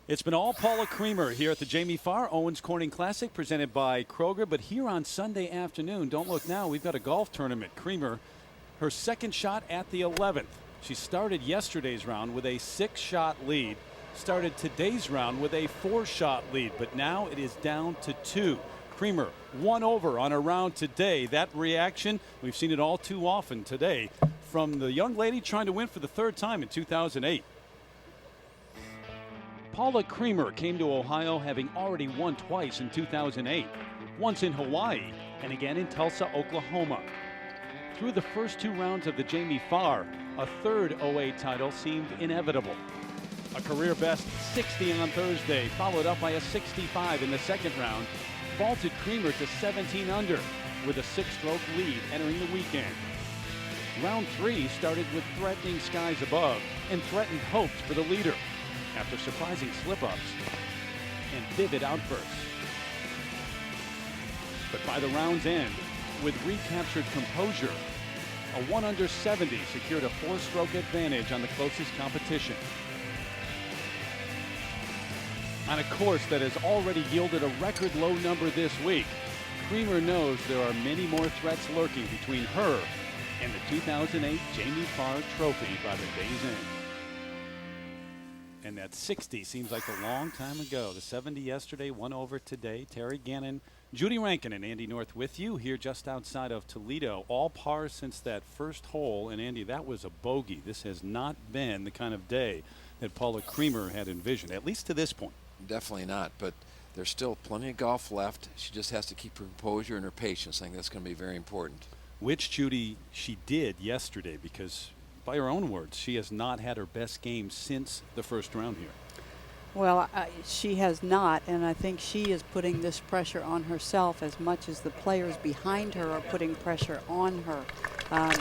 It's been all Paula Creamer here at the Jamie Farr Owens Corning Classic presented by Kroger. But here on Sunday afternoon, don't look now, we've got a golf tournament. Creamer, her second shot at the 11th. She started yesterday's round with a 6-shot lead. Started today's round with a 4-shot lead. But now it is down to 2. Creamer 1 over on her round today. That reaction, we've seen it all too often today from the young lady trying to win for the 3rd time in 2008. Paula Creamer came to Ohio having already won twice in 2008, once in Hawaii and again in Tulsa, Oklahoma. Through the first 2 rounds of the Jamie Farr, a 3rd 08 title seemed inevitable. A career best 60 on Thursday, followed up by a 65 in the second round, vaulted Creamer to 17 under with a 6-stroke lead entering the weekend. Round 3 started with threatening skies above and threatened hopes for the leader after surprising slip-ups and vivid outbursts. But by the round's end, with recaptured composure, a 1 under 70 secured a 4-stroke advantage on the closest competition. On a course that has already yielded a record low number this week, Creamer knows there are many more threats lurking between her and the 2008 Jamie Farr Trophy by the day's end. And that 60 seems like a long time ago. The 70 yesterday, 1 over today. Terry Gannon, Judy Rankin, and Andy North with you here just outside of Toledo. All par since that first hole. And Andy, that was a bogey. This has not been the kind of day that Paula Creamer had envisioned, at least to this point. Definitely not, but there's still plenty of golf left. She just has to keep her composure and her patience. I think that's going to be very important. Which, Judy, she did yesterday, because by her own words, she has not had her best game since the first round here. Well, she has not, and I think she is putting this pressure on herself as much as the players behind her are putting pressure on her.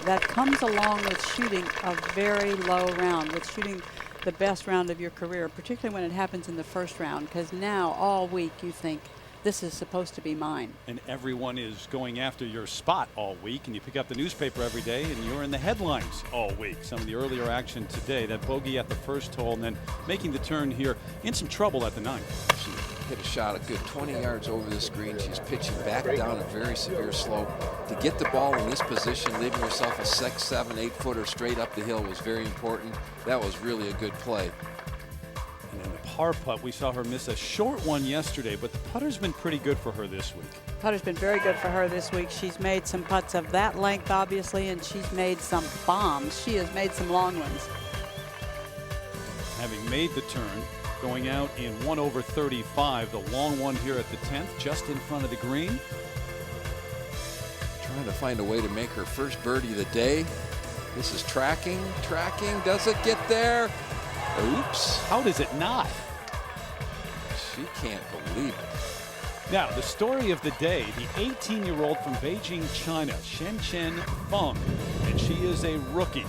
That comes along with shooting a very low round, with shooting the best round of your career, particularly when it happens in the first round, because now all week you think, this is supposed to be mine. And everyone is going after your spot all week, and you pick up the newspaper every day and you're in the headlines all week. Some of the earlier action today, that bogey at the first hole and then making the turn here in some trouble at the 9th. She hit a shot a good 20 yards over the screen. She's pitching back down a very severe slope. To get the ball in this position, leaving herself a 6, 7, 8 footer straight up the hill was very important. That was really a good play. And then the par putt, we saw her miss a short one yesterday, but the putter's been pretty good for her this week. Putter's been very good for her this week. She's made some putts of that length, obviously, and she's made some bombs. She has made some long ones. Having made the turn, going out in 1 over 35, the long one here at the 10th, just in front of the green. Trying to find a way to make her first birdie of the day. This is tracking. Does it get there? Oops. How does it not? She can't believe it. Now, the story of the day, the 18-year-old from Beijing, China, Shenzhen Feng, and she is a rookie.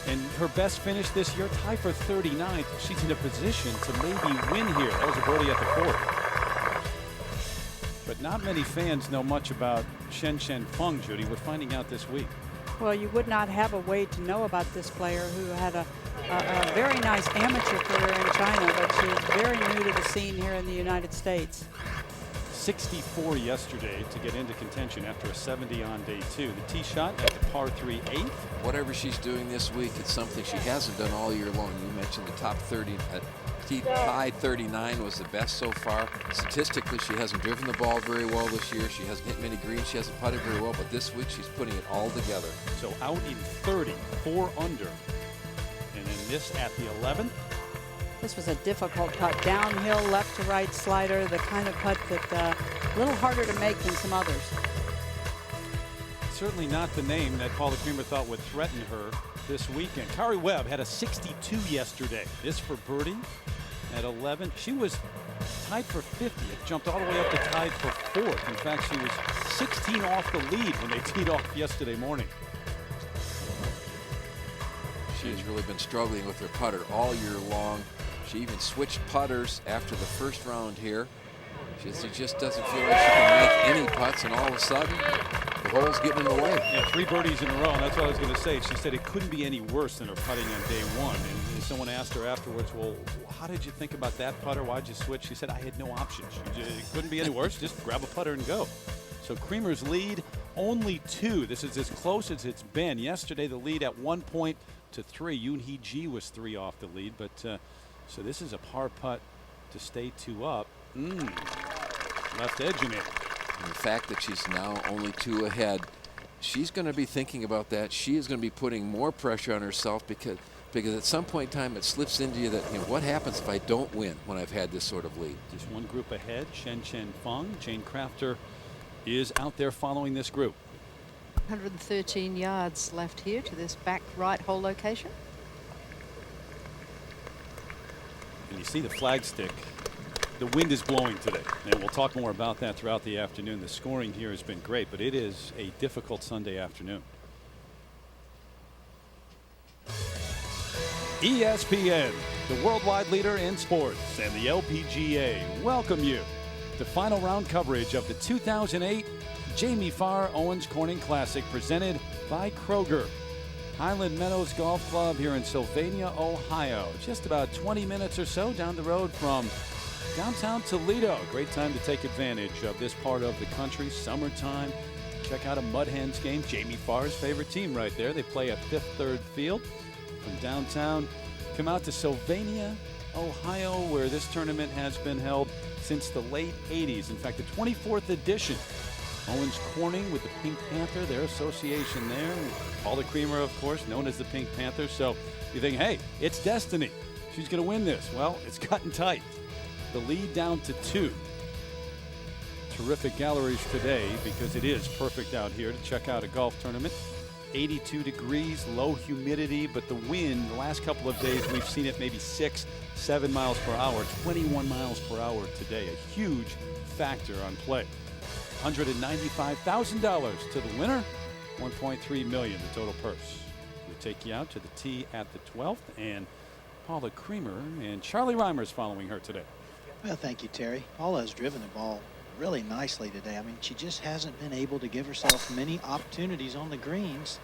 And her best finish this year, tied for 39th. She's in a position to maybe win here. That was a birdie at the 4th. But not many fans know much about Shenzhen Feng, Judy. We're finding out this week. Well, you would not have a way to know about this player who had a very nice amateur career in China, but she is very new to the scene here in the United States. 64 yesterday to get into contention after a 70 on day 2. The tee shot at the par 3 8th. Whatever she's doing this week, it's something she hasn't done all year long. You mentioned the top 30. Tied 39 was the best so far. Statistically, she hasn't driven the ball very well this year. She hasn't hit many greens. She hasn't putted very well, but this week she's putting it all together. So out in 30, 4 under. And then this at the 11th. This was a difficult putt, downhill, left to right slider, the kind of putt that a little harder to make than some others. Certainly not the name that Paula Creamer thought would threaten her this weekend. Kari Webb had a 62 yesterday. This for birdie at 11. She was tied for 50. It jumped all the way up to tied for 4th. In fact, she was 16 off the lead when they teed off yesterday morning. She's really been struggling with her putter all year long. She even switched putters after the first round here. She just doesn't feel like she can make any putts, and all of a sudden, the hole's getting in the way. Yeah, 3 birdies in a row, and that's what I was going to say. She said it couldn't be any worse than her putting on day 1. And And someone asked her afterwards, well, how did you think about that putter? Why'd you switch? She said, I had no options. It couldn't be any worse. Just grab a putter and go. So Creamer's lead, only 2. This is as close as it's been. Yesterday, the lead at 1 point to 3. Yoon-hee Ji was 3 off the lead. But so this is a par putt to stay 2 up. Left edging it. And the fact that she's now only 2 ahead, she's going to be thinking about that. She is going to be putting more pressure on herself because at some point in time it slips into you that, what happens if I don't win when I've had this sort of lead? Just one group ahead. Shenzhen Feng. Jane Crafter is out there following this group. 113 yards left here to this back right hole location. And you see the flagstick. The wind is blowing today, and we'll talk more about that throughout the afternoon. The scoring here has been great, but it is a difficult Sunday afternoon. ESPN, the worldwide leader in sports, and the LPGA welcome you to final round coverage of the 2008 Jamie Farr Owens Corning Classic presented by Kroger. Highland Meadows Golf Club here in Sylvania, Ohio. Just about 20 minutes or so down the road from downtown Toledo. Great time to take advantage of this part of the country. Summertime. Check out a Mud Hens game. Jamie Farr's favorite team right there. They play at Fifth Third Field. From downtown, come out to Sylvania, Ohio, where this tournament has been held since the late 80s. In fact, the 24th edition. Owens Corning with the Pink Panther, their association there. Paula Creamer, of course, known as the Pink Panther. So you think, hey, it's destiny. She's going to win this. Well, it's gotten tight. The lead down to 2. Terrific galleries today because it is perfect out here to check out a golf tournament. 82 degrees, low humidity, but the wind, the last couple of days, we've seen it maybe 6-7 miles per hour, 21 miles per hour today. A huge factor on play. $195,000 to the winner, $1.3 million the total purse. We take you out to the tee at the 12th, and Paula Creamer and Charlie Reimer's following her today. Well, thank you, Terry. Paula has driven the ball really nicely today. I mean, she just hasn't been able to give herself many opportunities on the greens.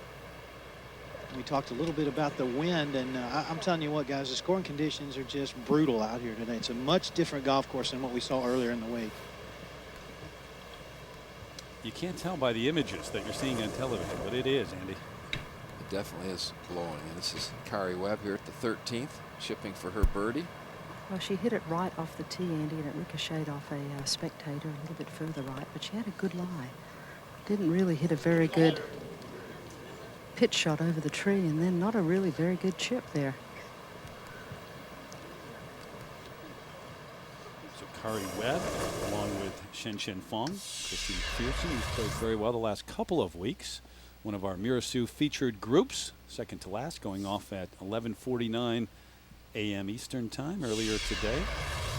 We talked a little bit about the wind, and I'm telling you what, guys, the scoring conditions are just brutal out here today. It's a much different golf course than what we saw earlier in the week. You can't tell by the images that you're seeing on television, but it is, Andy. It definitely is blowing. And this is Kari Webb here at the 13th, chipping for her birdie. Well, she hit it right off the tee, Andy, and it ricocheted off a spectator a little bit further right, but she had a good lie. Didn't really hit a very good pitch shot over the tree, and then not a really very good chip there. So Kari Webb, along with Shenzhen Feng, Christy Mcpherson, who's played very well the last couple of weeks. One of our Mirasu featured groups, second to last, going off at 11:49 a.m. Eastern Time earlier today.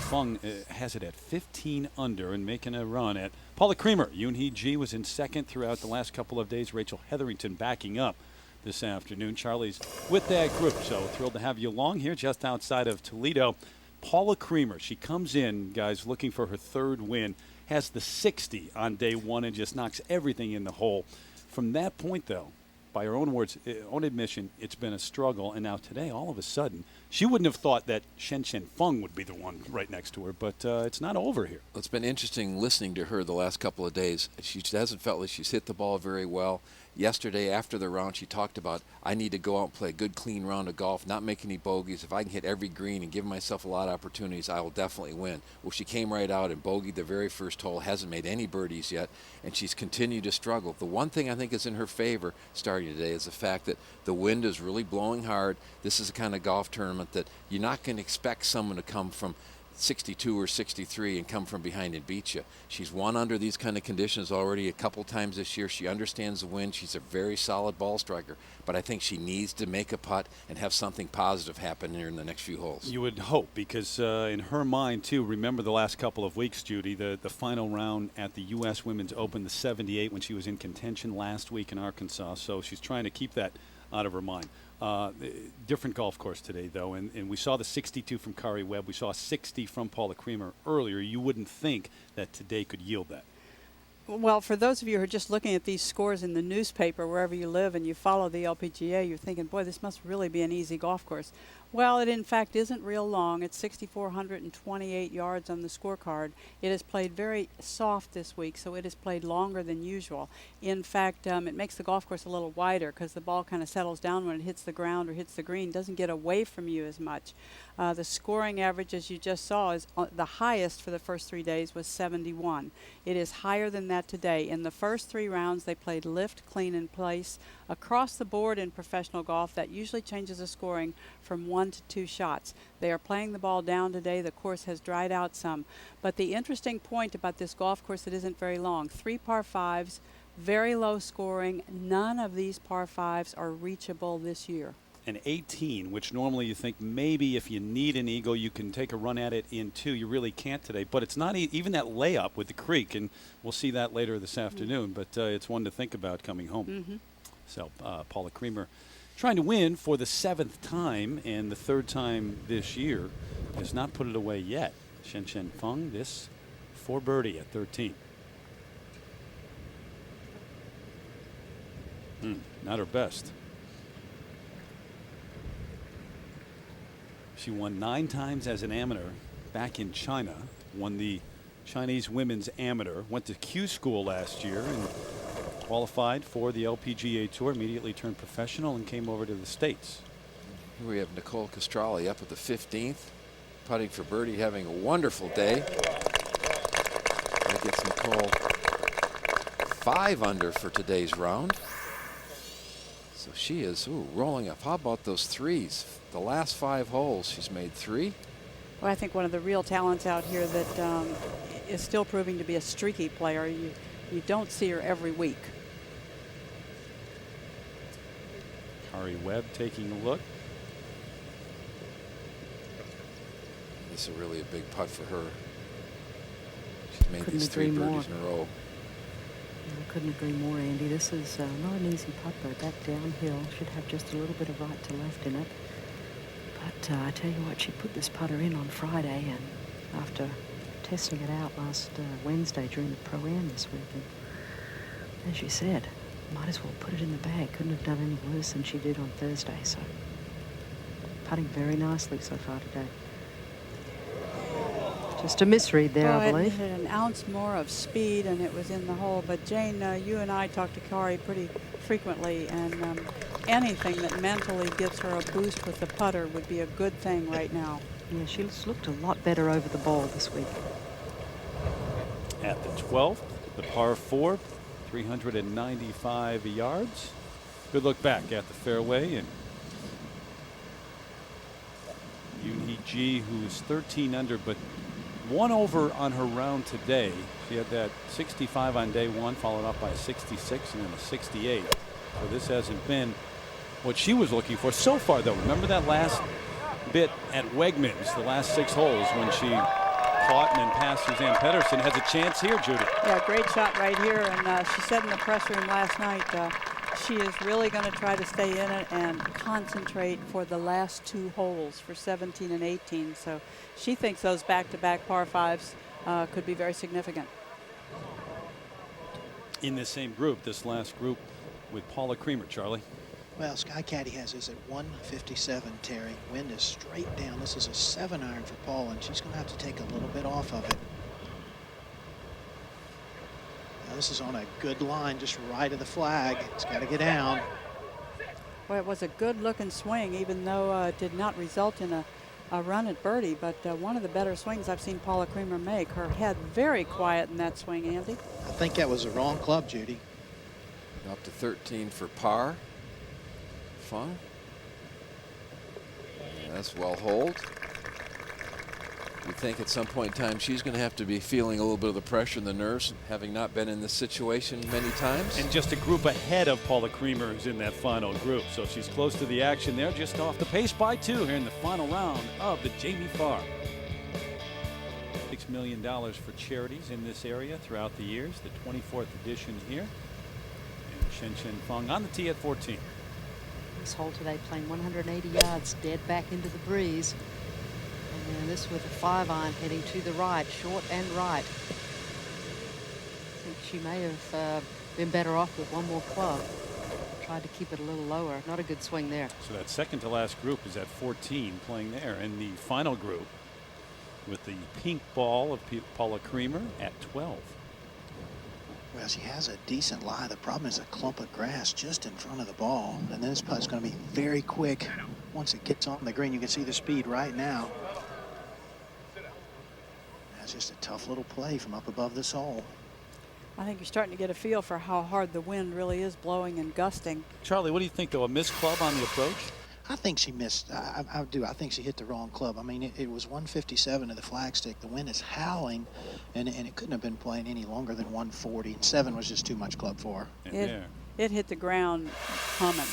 Feng has it at 15 under and making a run at Paula Creamer. Yoon-hee Ji was in second throughout the last couple of days. Rachel Hetherington backing up this afternoon. Charlie's with that group, so thrilled to have you along here just outside of Toledo. Paula Creamer, she comes in, guys, looking for her 3rd win, has the 60 on day 1 and just knocks everything in the hole. From that point, though, by her own words, own admission, it's been a struggle. And now today, all of a sudden, she wouldn't have thought that Shenzhen Feng would be the one right next to her, but it's not over here. It's been interesting listening to her the last couple of days. She hasn't felt like she's hit the ball very well. Yesterday, after the round, she talked about, I need to go out and play a good, clean round of golf, not make any bogeys. If I can hit every green and give myself a lot of opportunities, I will definitely win. Well, she came right out and bogeyed the very first hole, hasn't made any birdies yet, and she's continued to struggle. The one thing I think is in her favor starting today is the fact that the wind is really blowing hard. This is the kind of golf tournament that you're not going to expect someone to come from 62 or 63 and come from behind and beat you. She's won under these kind of conditions already a couple times this year. She understands the wind. She's a very solid ball striker, but I think she needs to make a putt and have something positive happen here in the next few holes. You would hope, because in her mind, too, remember the last couple of weeks, Judy, the final round at the U.S. Women's Open, the 78, when she was in contention last week in Arkansas, so she's trying to keep that out of her mind. Different golf course today, though, and we saw the 62 from Kari Webb. We saw a 60 from Paula Creamer earlier. You wouldn't think that today could yield that. Well, for those of you who are just looking at these scores in the newspaper, wherever you live, and you follow the LPGA, you're thinking, boy, this must really be an easy golf course. Well, it in fact isn't real long. It's 6,428 yards on the scorecard. It has played very soft this week, so it has played longer than usual. In fact, it makes the golf course a little wider because the ball kind of settles down when it hits the ground or hits the green, doesn't get away from you as much. The scoring average, as you just saw, is the highest for the first 3 days was 71. It is higher than that today. In the first 3 rounds, they played lift, clean, and place. Across the board in professional golf, that usually changes the scoring from 1 to 2 shots. They are playing the ball down today. The course has dried out some. But the interesting point about this golf course that isn't very long, 3 par 5s, very low scoring. None of these par 5s are reachable this year. An 18, which normally you think maybe if you need an eagle, you can take a run at it in 2. You really can't today. But it's not even that layup with the creek, and we'll see that later this afternoon. But it's one to think about coming home. So Paula Creamer trying to win for the 7th time and the 3rd time this year, has not put it away yet. Shenzhen Feng, this for birdie at 13. Not her best. She won 9 times as an amateur back in China, won the Chinese Women's Amateur, went to Q School last year and qualified for the LPGA Tour, immediately turned professional and came over to the States. Here we have Nicole Castralli up at the 15th, putting for birdie, having a wonderful day. That gets Nicole 5 under for today's round. So she is rolling up. How about those threes? The last 5 holes, she's made 3. Well, I think one of the real talents out here that is still proving to be a streaky player. You don't see her every week. Kari Webb taking a look. This is really a big putt for her. She's made these 3 birdies in a row. I couldn't agree more, Andy. This is not an easy putt, though. Back downhill, should have just a little bit of right to left in it. But I tell you what, she put this putter in on Friday, and after testing it out last Wednesday during the Pro-Am this week, and as you said, might as well put it in the bag. Couldn't have done any worse than she did on Thursday. So putting very nicely so far today. Just a misread there, I believe. It had an ounce more of speed, and it was in the hole. But Jane, you and I talk to Kari pretty frequently, and anything that mentally gives her a boost with the putter would be a good thing right now. Yeah, she's looked a lot better over the ball this week. At the 12th, the par 4, 395 yards. Good look back at the fairway, and Yoonhee Ji, who's 13 under, but 1 over on her round today. She had that 65 on day 1, followed up by a 66 and then a 68. So this hasn't been what she was looking for so far, though. Remember that last bit at Wegmans, the last 6 holes, when she caught and then passed Suzanne Pedersen. Has a chance here, Judy. Yeah, great shot right here. And she said in the press room last night, she is really going to try to stay in it and concentrate for the last 2 holes for 17 and 18. So she thinks those back-to-back par 5s could be very significant. In this same group, this last group with Paula Creamer, Charlie. Well, Sky Caddy has us at 157, Terry. Wind is straight down. This is a 7-iron for Paula, and she's going to have to take a little bit off of it. Now, this is on a good line, just right of the flag. It's got to get down. Well, it was a good-looking swing, even though it did not result in a run at birdie. But one of the better swings I've seen Paula Creamer make. Her head very quiet in that swing, Andy. I think that was the wrong club, Judy. Up to 13 for par. Fun. Yeah, that's well holed. You think at some point in time she's going to have to be feeling a little bit of the pressure and the nerves, having not been in this situation many times. And just a group ahead of Paula Creamer is in that final group. So she's close to the action there, just off the pace by 2 here in the final round of the Jamie Farr. $6 million for charities in this area throughout the years. The 24th edition here. And Shenzhen Feng on the tee at 14. This hole today playing 180 yards dead back into the breeze. And this with a 5-iron heading to the right, short and right. I think she may have been better off with 1 more club. Tried to keep it a little lower. Not a good swing there. So that second to last group is at 14 playing there. And the final group with the pink ball of Paula Creamer at 12. Well, she has a decent lie. The problem is a clump of grass just in front of the ball. And this putt's going to be very quick. Once it gets on the green, you can see the speed right now. That's just a tough little play from up above this hole. I think you're starting to get a feel for how hard the wind really is blowing and gusting. Charlie, what do you think, though? A missed club on the approach? I think she missed. I do. I think she hit the wrong club. I mean, it was 157 to the flagstick. The wind is howling, and it couldn't have been playing any longer than 140. And 7 was just too much club for her. It hit the ground humming.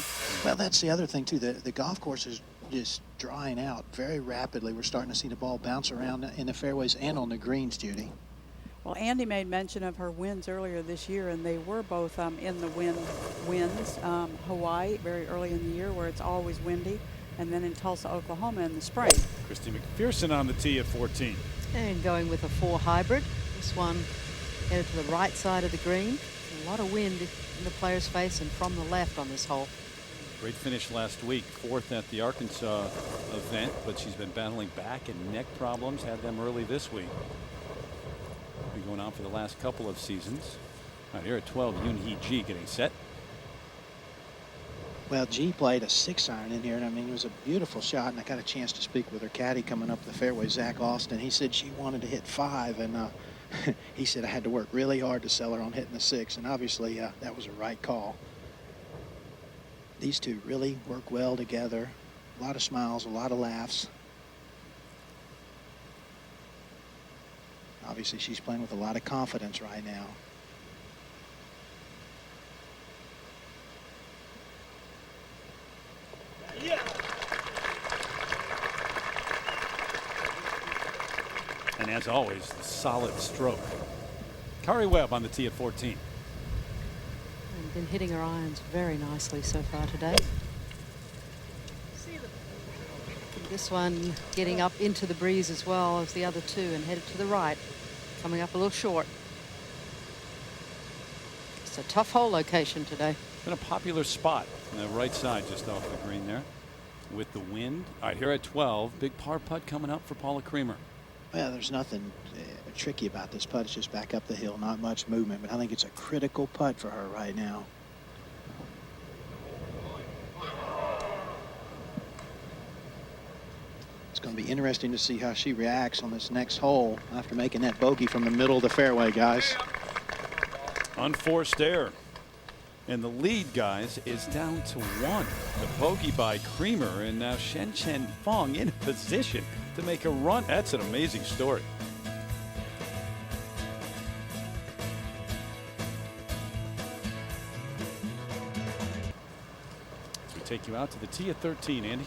Well, that's the other thing, too. The golf course is just drying out very rapidly. We're starting to see the ball bounce around in the fairways and on the greens, Judy. Well, Andy made mention of her wins earlier this year, and they were both in the winds. Hawaii, very early in the year, where it's always windy, and then in Tulsa, Oklahoma in the spring. Christy Mcpherson on the tee at 14. And going with a 4 hybrid. This one headed to the right side of the green. A lot of wind in the player's face and from the left on this hole. Great finish last week, 4th at the Arkansas event, but she's been battling back and neck problems, had them early this week. Been going on for the last couple of seasons. Right here at 12, Yoonhee Ji getting set. Well, G played a 6-iron in here, and I mean, it was a beautiful shot, and I got a chance to speak with her caddy coming up the fairway, Zach Austin. He said she wanted to hit 5, and he said I had to work really hard to sell her on hitting the 6, and obviously that was a right call. These two really work well together. A lot of smiles, a lot of laughs. Obviously, she's playing with a lot of confidence right now. And as always, the solid stroke. Kari Webb on the tee at 14. And been hitting her irons very nicely so far today. This one getting up into the breeze as well as the other two and headed to the right. Coming up a little short. It's a tough hole location today. Been a popular spot on the right side just off the green there with the wind. All right, here at 12, big par putt coming up for Paula Creamer. Well, there's nothing tricky about this putt. It's just back up the hill, not much movement, but I think it's a critical putt for her right now. It's going to be interesting to see how she reacts on this next hole after making that bogey from the middle of the fairway, guys. Unforced error. And the lead, guys, is down to 1. The bogey by Creamer, and now Shenzhen Feng in position to make a run. That's an amazing story. As we take you out to the tee at 13, Andy.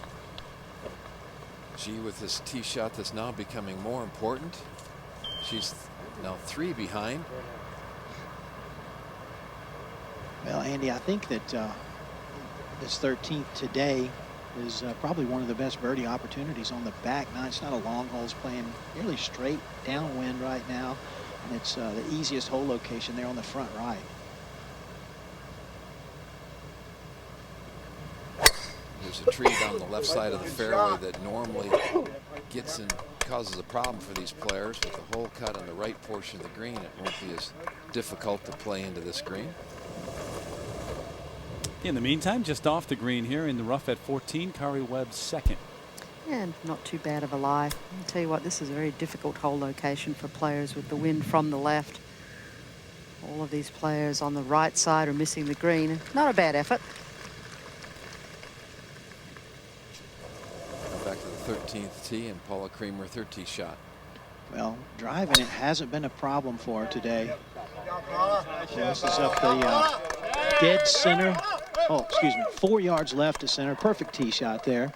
G with this tee shot that's now becoming more important. She's now 3 behind. Well, Andy, I think that this 13th today is probably one of the best birdie opportunities on the back nine. It's not a long hole. It's playing nearly straight downwind right now, and it's the easiest hole location there on the front right. There's a tree down the left side of the fairway that normally gets and causes a problem for these players. With the hole cut on the right portion of the green, it won't be as difficult to play into this green. In the meantime, just off the green here in the rough at 14, Kari Webb second. And not too bad of a lie. I'll tell you what, this is a very difficult hole location for players with the wind from the left. All of these players on the right side are missing the green. Not a bad effort. Back to the 13th tee, and Paula Creamer, 3rd tee shot. Well, driving it hasn't been a problem for her today. This is up the dead center. Oh, excuse me, 4 yards left to center. Perfect tee shot there.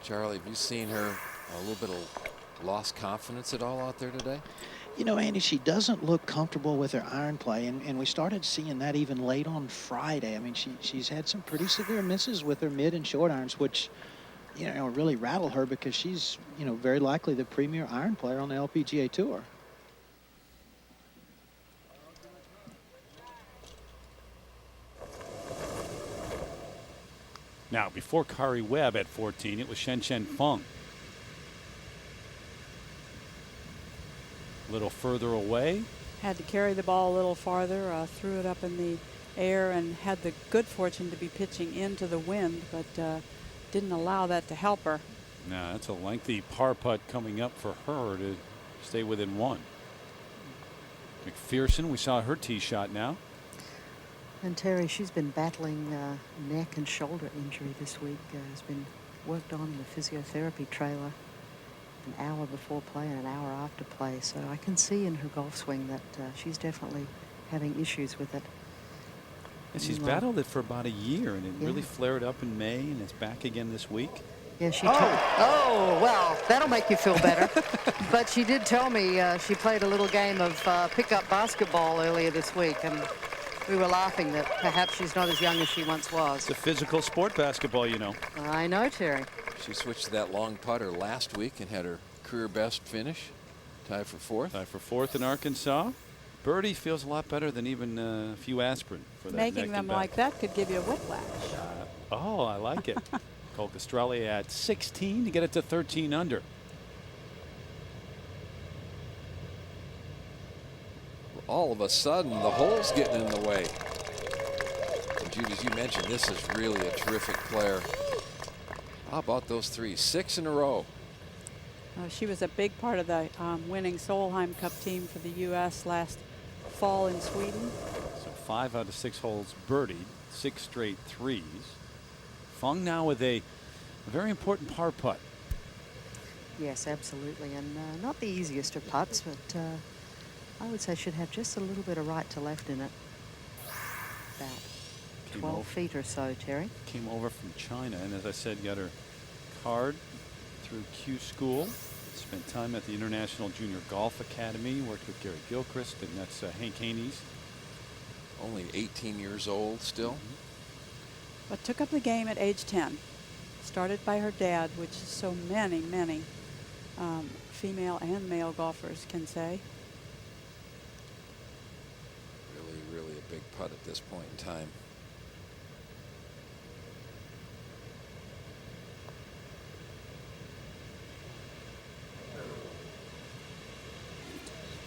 Charlie, have you seen her a little bit of lost confidence at all out there today? You know, Andy, she doesn't look comfortable with her iron play, and we started seeing that even late on Friday. I mean, she's had some pretty severe misses with her mid and short irons, which, you know, really rattle her because she's, you know, very likely the premier iron player on the LPGA Tour. Now, before Kari Webb at 14, it was Shenzhen Feng. A little further away. Had to carry the ball a little farther, threw it up in the air, and had the good fortune to be pitching into the wind, but didn't allow that to help her. Now, that's a lengthy par putt coming up for her to stay within one. Mcpherson, we saw her tee shot now. And Terry, she's been battling neck and shoulder injury this week. Has been worked on in the physiotherapy trailer an hour before play and an hour after play. So I can see in her golf swing that she's definitely having issues with it. And she's battled it for about a year, and it really flared up in May, and it's back again this week. Yeah, she oh, well, that'll make you feel better. But she did tell me she played a little game of pickup basketball earlier this week, and we were laughing that perhaps she's not as young as she once was. It's a physical sport, basketball, you know. I know, Terry. She switched to that long putter last week and had her career best finish. Tied for fourth. Tied for fourth in Arkansas. Birdie feels a lot better than even a few aspirin for that. Making them like that could give you a whiplash. Oh, I like it. Nicole Castralli at 16 to get it to 13 under. All of a sudden, the hole's getting in the way. And Judy, as you mentioned, this is really a terrific player. How about those three? 6 in a row. She was a big part of the winning Solheim Cup team for the U.S. last fall in Sweden. So 5 out of 6 holes birdied, 6 straight threes. Feng now with a very important par putt. Yes, absolutely, and not the easiest of putts, but I would say should have just a little bit of right to left in it. About 12 feet or so, Terry. Came over from China, and as I said, got her card through Q School. Spent time at the International Junior Golf Academy, worked with Gary Gilchrist, and that's Hank Haney's. Only 18 years old still. But took up the game at age 10. Started by her dad, which so many female and male golfers can say. Really a big putt at this point in time.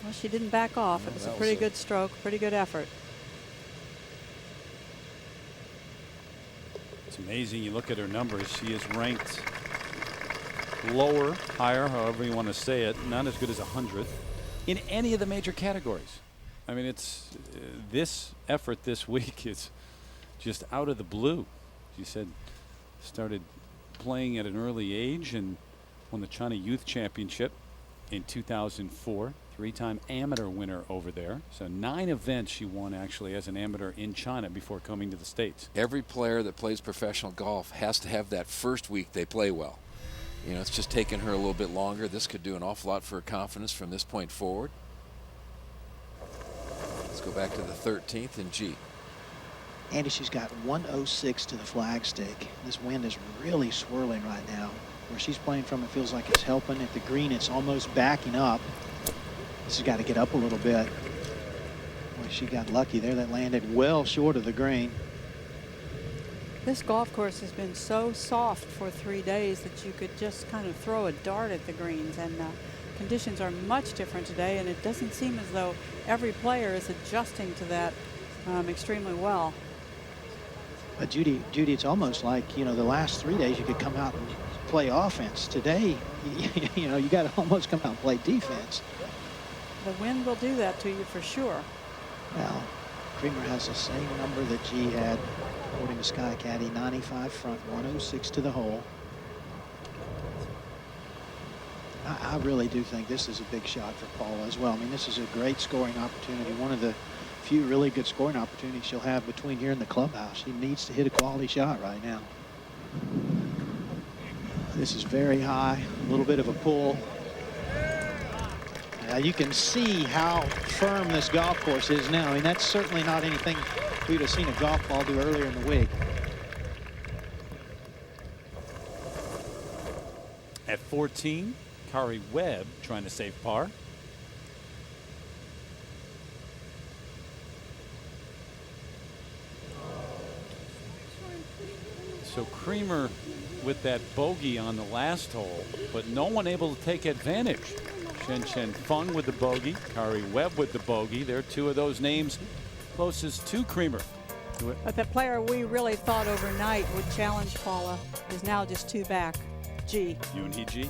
Well, she didn't back off. It was a pretty good stroke, pretty good effort. It's amazing. You look at her numbers. She is ranked lower, higher, however you want to say it, not as good as 100th in any of the major categories. I mean, it's this effort this week is just out of the blue. She said started playing at an early age and won the China Youth Championship in 2004. 3-time amateur winner over there. So 9 events she won actually as an amateur in China before coming to the States. Every player that plays professional golf has to have that first week they play well. You know, it's just taken her a little bit longer. This could do an awful lot for her confidence from this point forward. Let's go back to the 13th and G. Andy, she's got 106 to the flagstick. This wind is really swirling right now. Where she's playing from, it feels like it's helping. At the green, it's almost backing up. This has got to get up a little bit. Boy, she got lucky there. That landed well short of the green. This golf course has been so soft for 3 days that you could just kind of throw a dart at the greens, and conditions are much different today, and it doesn't seem as though every player is adjusting to that extremely well. But Judy, it's almost like, you know, the last 3 days you could come out and play offense. Today, you know, you got to almost come out and play defense. The wind will do that to you for sure. Well, Creamer has the same number that G had, according to Sky Caddy, 95 front, 106 to the hole. I really do think this is a big shot for Paula as well. I mean, this is a great scoring opportunity, one of the few really good scoring opportunities she'll have between here and the clubhouse. She needs to hit a quality shot right now. This is very high, a little bit of a pull. You can see how firm this golf course is now. I mean, that's certainly not anything we'd have seen a golf ball do earlier in the week. At 14, Kari Webb trying to save par. So Creamer with that bogey on the last hole, but no one able to take advantage. Shenzhen Feng with the bogey, Kari Webb with the bogey. They're two of those names closest to Creamer. But the player we really thought overnight would challenge Paula is now just 2 back. G. Yoon-hee Ji.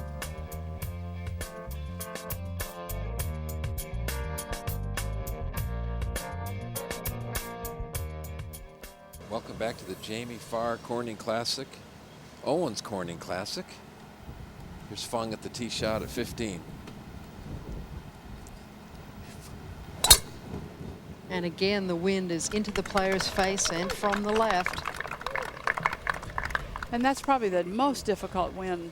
Welcome back to the Jamie Farr Corning Classic, Owens Corning Classic. Here's Feng at the tee shot at 15. And again, the wind is into the player's face and from the left. And that's probably the most difficult wind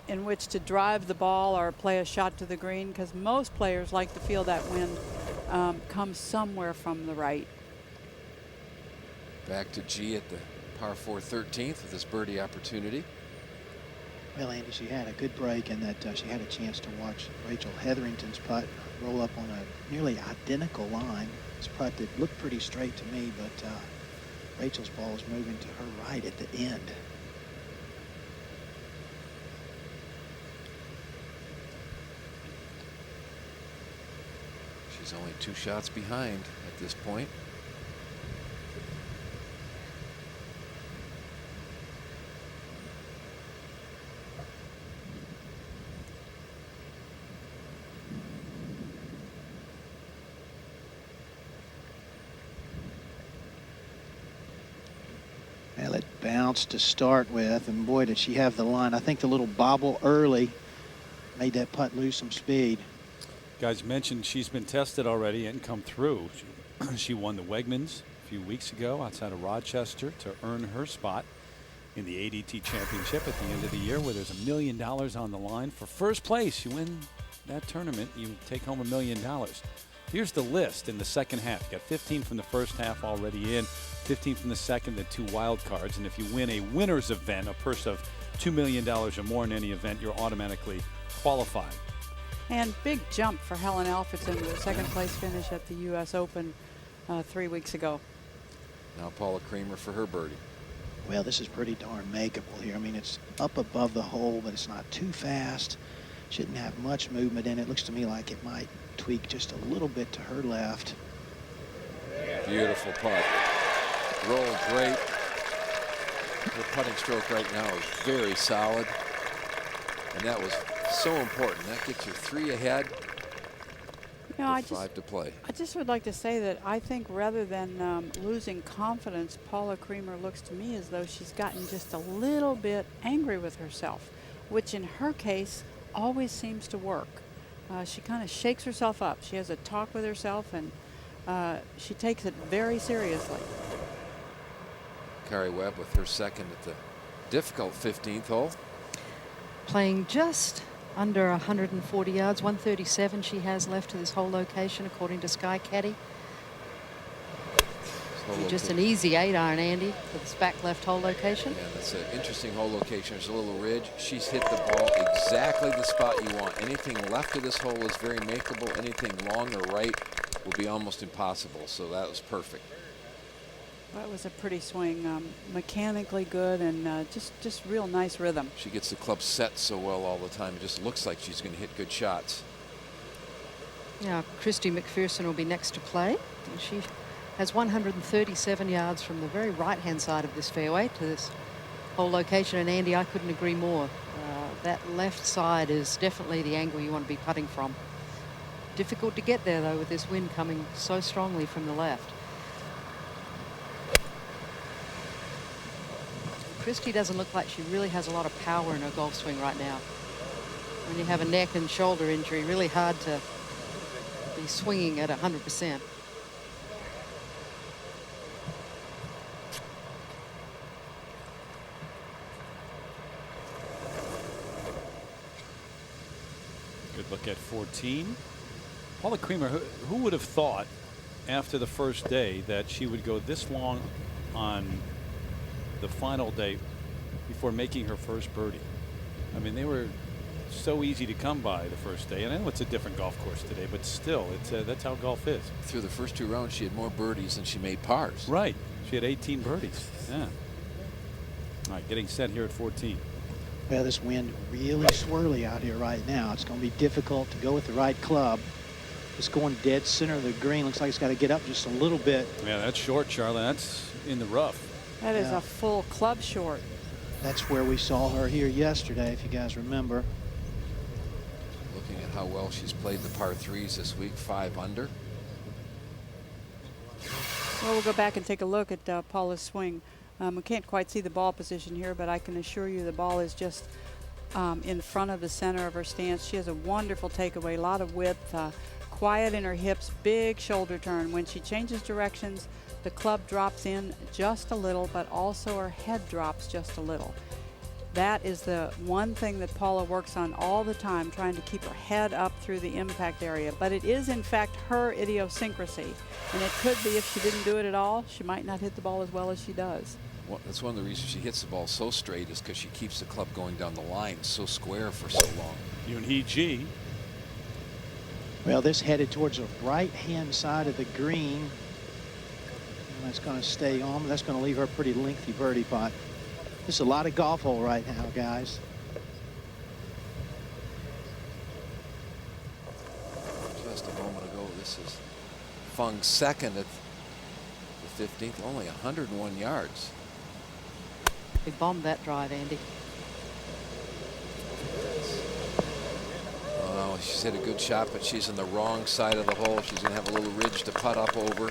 in which to drive the ball or play a shot to the green, because most players like to feel that wind come somewhere from the right. Back to G at the par 4 13th with this birdie opportunity. Well, Andy, she had a good break in that she had a chance to watch Rachel Hetherington's putt roll up on a nearly identical line. This putt that looked pretty straight to me, but Rachel's ball was moving to her right at the end. She's only 2 shots behind at this point. Well, it bounced to start with, and boy, did she have the line. I think the little bobble early made that putt lose some speed. Guys mentioned she's been tested already and come through. She won the Wegmans a few weeks ago outside of Rochester to earn her spot in the ADT Championship at the end of the year, where there's $1 million on the line for first place. You win that tournament, you take home $1 million. Here's the list in the second half. You got 15 from the first half already in, 15 from the second, the 2 wild cards. And if you win a winner's event, a purse of $2 million or more in any event, you're automatically qualified. And big jump for Helen Alfredson with a second place finish at the U.S. Open 3 weeks ago. Now Paula Creamer for her birdie. Well, this is pretty darn makeable here. I mean, it's up above the hole, but it's not too fast. Shouldn't have much movement in it. Looks to me like it might tweak just a little bit to her left. Beautiful putt. Rolled great. Her putting stroke right now is very solid. And that was so important. That gets her 3 ahead. You know, 5 to play. I just would like to say that I think rather than losing confidence, Paula Creamer looks to me as though she's gotten just a little bit angry with herself, which in her case always seems to work. She kind of shakes herself up. She has a talk with herself, and she takes it very seriously. Kari Webb with her second at the difficult 15th hole. Playing just under 140 yards, 137 she has left to this whole location, according to Sky Caddy. Just an easy 8-iron, Andy, for this back left hole location. Yeah, that's an interesting hole location. There's a little ridge. She's hit the ball exactly the spot you want. Anything left of this hole is very makeable. Anything long or right will be almost impossible. So that was perfect. That was a pretty swing, mechanically good, and just real nice rhythm. She gets the club set so well all the time. It just looks like she's going to hit good shots. Now, Christy Mcpherson will be next to play. And she has 137 yards from the very right-hand side of this fairway to this whole location. And Andy, I couldn't agree more. That left side is definitely the angle you want to be putting from. Difficult to get there, though, with this wind coming so strongly from the left. Christy doesn't look like she really has a lot of power in her golf swing right now. When you have a neck and shoulder injury, really hard to be swinging at 100%. Good look at 14. Paula Creamer, who would have thought after the first day that she would go this long on the final day before making her first birdie? I mean, they were so easy to come by the first day. And I know it's a different golf course today, but still, that's how golf is. Through the first 2 rounds, she had more birdies than she made pars. Right. She had 18 birdies. Yeah. All right, getting set here at 14. Well, this wind really swirly out here right now. It's going to be difficult to go with the right club. It's going dead center of the green. Looks like it's got to get up just a little bit. Yeah, that's short, Charlie. That's in the rough. That is a full club short. That's where we saw her here yesterday, if you guys remember. Looking at how well she's played the par 3s this week, 5 under. Well, we'll go back and take a look at Paula's swing. We can't quite see the ball position here, but I can assure you the ball is just in front of the center of her stance. She has a wonderful takeaway, a lot of width, quiet in her hips, big shoulder turn. When she changes directions, the club drops in just a little, but also her head drops just a little. That is the one thing that Paula works on all the time, trying to keep her head up through the impact area. But it is, in fact, her idiosyncrasy. And it could be if she didn't do it at all, she might not hit the ball as well as she does. Well, that's one of the reasons she hits the ball so straight, is because she keeps the club going down the line so square for so long. Yoonhee Ji. Well, this headed towards the right-hand side of the green. And that's going to stay on. That's going to leave her a pretty lengthy birdie putt. This is a lot of golf hole right now, guys. Just a moment ago, this is Feng's second at the 15th, only 101 yards. They bombed that drive, Andy. Oh, she's hit a good shot, but she's in the wrong side of the hole. She's going to have a little ridge to putt up over.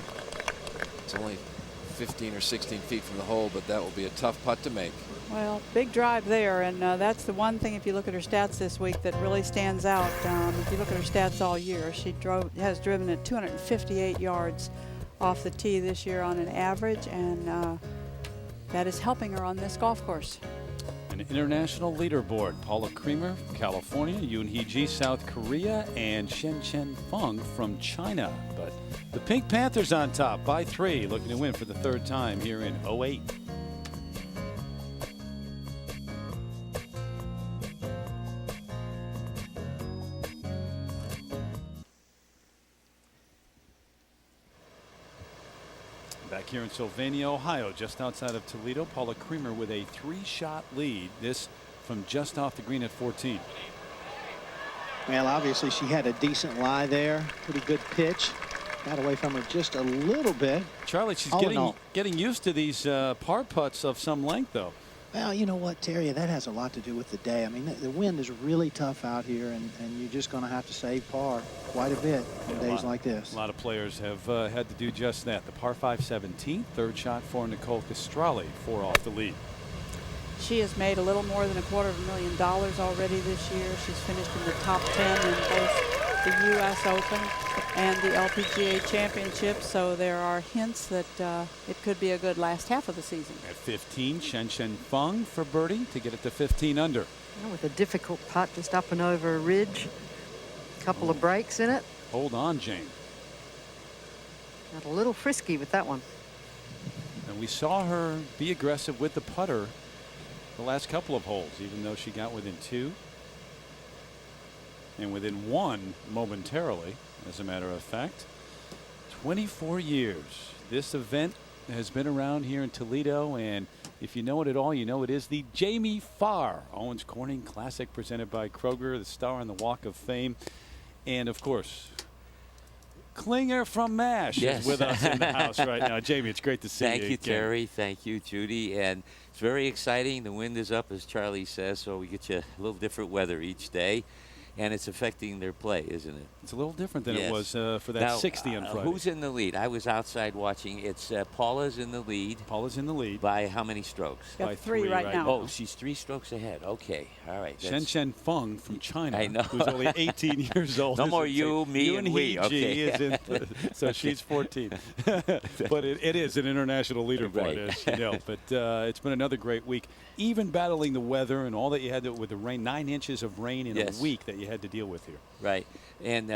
It's only 15 or 16 feet from the hole, but that will be a tough putt to make. Well, big drive there, and that's the one thing, if you look at her stats this week, that really stands out. If you look at her stats all year, she has driven at 258 yards off the tee this year on an average, and that is helping her on this golf course. An international leaderboard. Paula Creamer, California, Yoonhee Ji, South Korea, and Shenzhen Feng from China. But the Pink Panthers on top by 3, looking to win for the 3rd time here in 08. Back here in Sylvania, Ohio, just outside of Toledo, Paula Creamer with a 3-shot lead. This from just off the green at 14. Well, obviously she had a decent lie there. Pretty good pitch. Got away from her just a little bit. Charlie, she's All getting used to these par putts of some length, though. Well, you know what, Terry, that has a lot to do with the day. I mean, the wind is really tough out here, and you're just going to have to save par quite a bit on days like this. A lot of players have had to do just that. The par 5 17th, 3rd shot for Nicole Castralli, 4 off the lead. She has made a little more than $250,000 already this year. She's finished in the top 10 in both the U.S. Open and the LPGA Championship, so there are hints that it could be a good last half of the season. At 15, Shenzhen Feng for birdie to get it to 15 under. With a difficult putt just up and over a ridge. A couple of breaks in it. Hold on, Jane. Got a little frisky with that one. And we saw her be aggressive with the putter the last couple of holes, even though she got within 2 and within 1 momentarily, as a matter of fact. 24 years. This event has been around here in Toledo, and if you know it at all, you know it is the Jamie Farr Owens Corning Classic, presented by Kroger, the star on the Walk of Fame. And of course, Klinger from MASH is with us in the house right now. Jamie, it's great to see you. Thank you, Terry. Thank you, Judy. And it's very exciting. The wind is up, as Charlie says, so we get you a little different weather each day. And it's affecting their play, isn't it? It's a little different than it was for that now, 60 on Friday. Who's in the lead? I was outside watching. It's Paula's in the lead. Paula's in the lead. By how many strokes? Got by 3 right now. Oh, she's 3 strokes ahead. Okay, all right. Shenzhen Feng from China, I know. who's only 18 years old. No more you, me, and we. Okay. Is in, so she's 14. But it is an international leaderboard, Right. as you know. But it's been another great week. Even battling the weather and all that you had to, with the rain, 9 inches of rain in a week that you had to deal with here. Right. And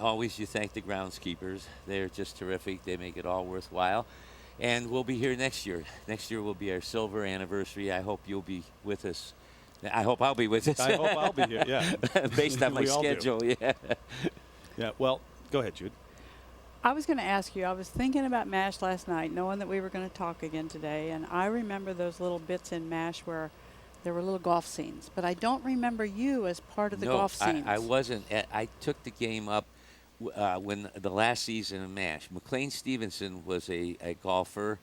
always you thank the groundskeepers. They're just terrific. They make it all worthwhile. And we'll be here next year. Next year will be our silver anniversary. I hope you'll be with us. I hope I'll be with us. I hope I'll be here, yeah. Based on my We all do. schedule, yeah. Yeah, well, go ahead, Jude. I was going to ask you, I was thinking about MASH last night, knowing that we were going to talk again today, and I remember those little bits in MASH where there were little golf scenes, but I don't remember you as part of the golf scenes. I wasn't. I took the game up when the last season of MASH. McLean Stevenson was a golfer,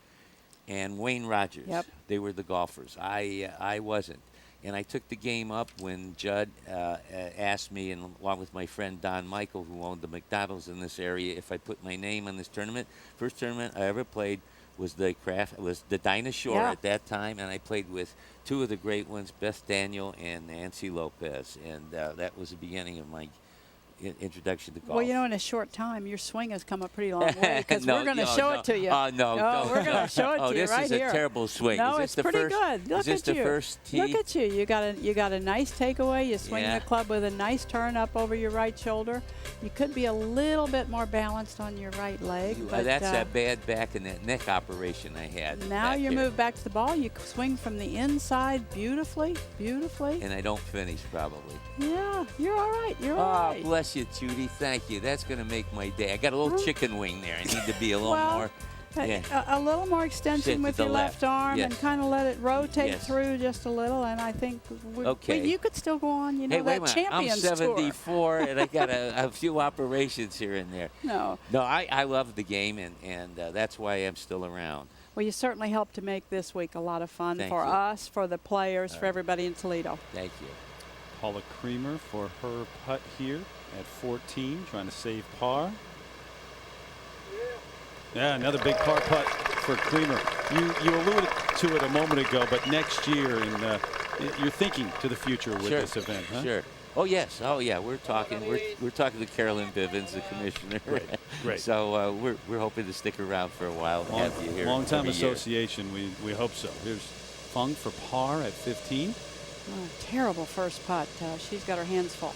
and Wayne Rogers. Yep. They were the golfers. I wasn't. And I took the game up when Judd asked me, and along with my friend Don Michael, who owned the McDonald's in this area, if I put my name on this tournament. First tournament I ever played was the Dinah Shore at that time, and I played with two of the great ones, Beth Daniel and Nancy Lopez, and that was the beginning of my introduction to golf. Well, you know, in a short time, your swing has come a pretty long way because we're going to show it to you. No, we're going to show it to you right here. This is here. A terrible swing. No, is it's this pretty the first, good. Look is this at the you. first tee? Look at you. You got a nice takeaway. You swing Yeah. the club with a nice turn up over your right shoulder. You could be a little bit more balanced on your right leg. But, that's that bad back and that neck operation I had. Now you there. move back to the ball. You swing from the inside beautifully. And I don't finish probably. Yeah, you're all right. You're all right. Oh, bless you, Judy. Thank you. That's going to make my day. I got a little chicken wing there. I need to be a little more. A little more extension with your left arm and kind of let it rotate through just a little. And I think you could still go on. You know, hey, wait that a minute. I'm Champions 74 and I got a few operations here and there. No, I love the game, and that's why I'm still around. Well, you certainly helped to make this week a lot of fun Thank for you. us, for the players, for everybody in Toledo. Thank you. Paula Creamer for her putt here at 14, trying to save par. Yeah, another big par putt for Creamer. You alluded to it a moment ago, but next year, and you're thinking to the future with this event, huh? Sure. Oh yes. Oh yeah. We're talking. We're talking to Carolyn Bivens, the commissioner. Right. So we're hoping to stick around for a while. And have you here. Long-time every year. association. We hope so. Here's Feng for par at 15. Oh, terrible first putt. She's got her hands full.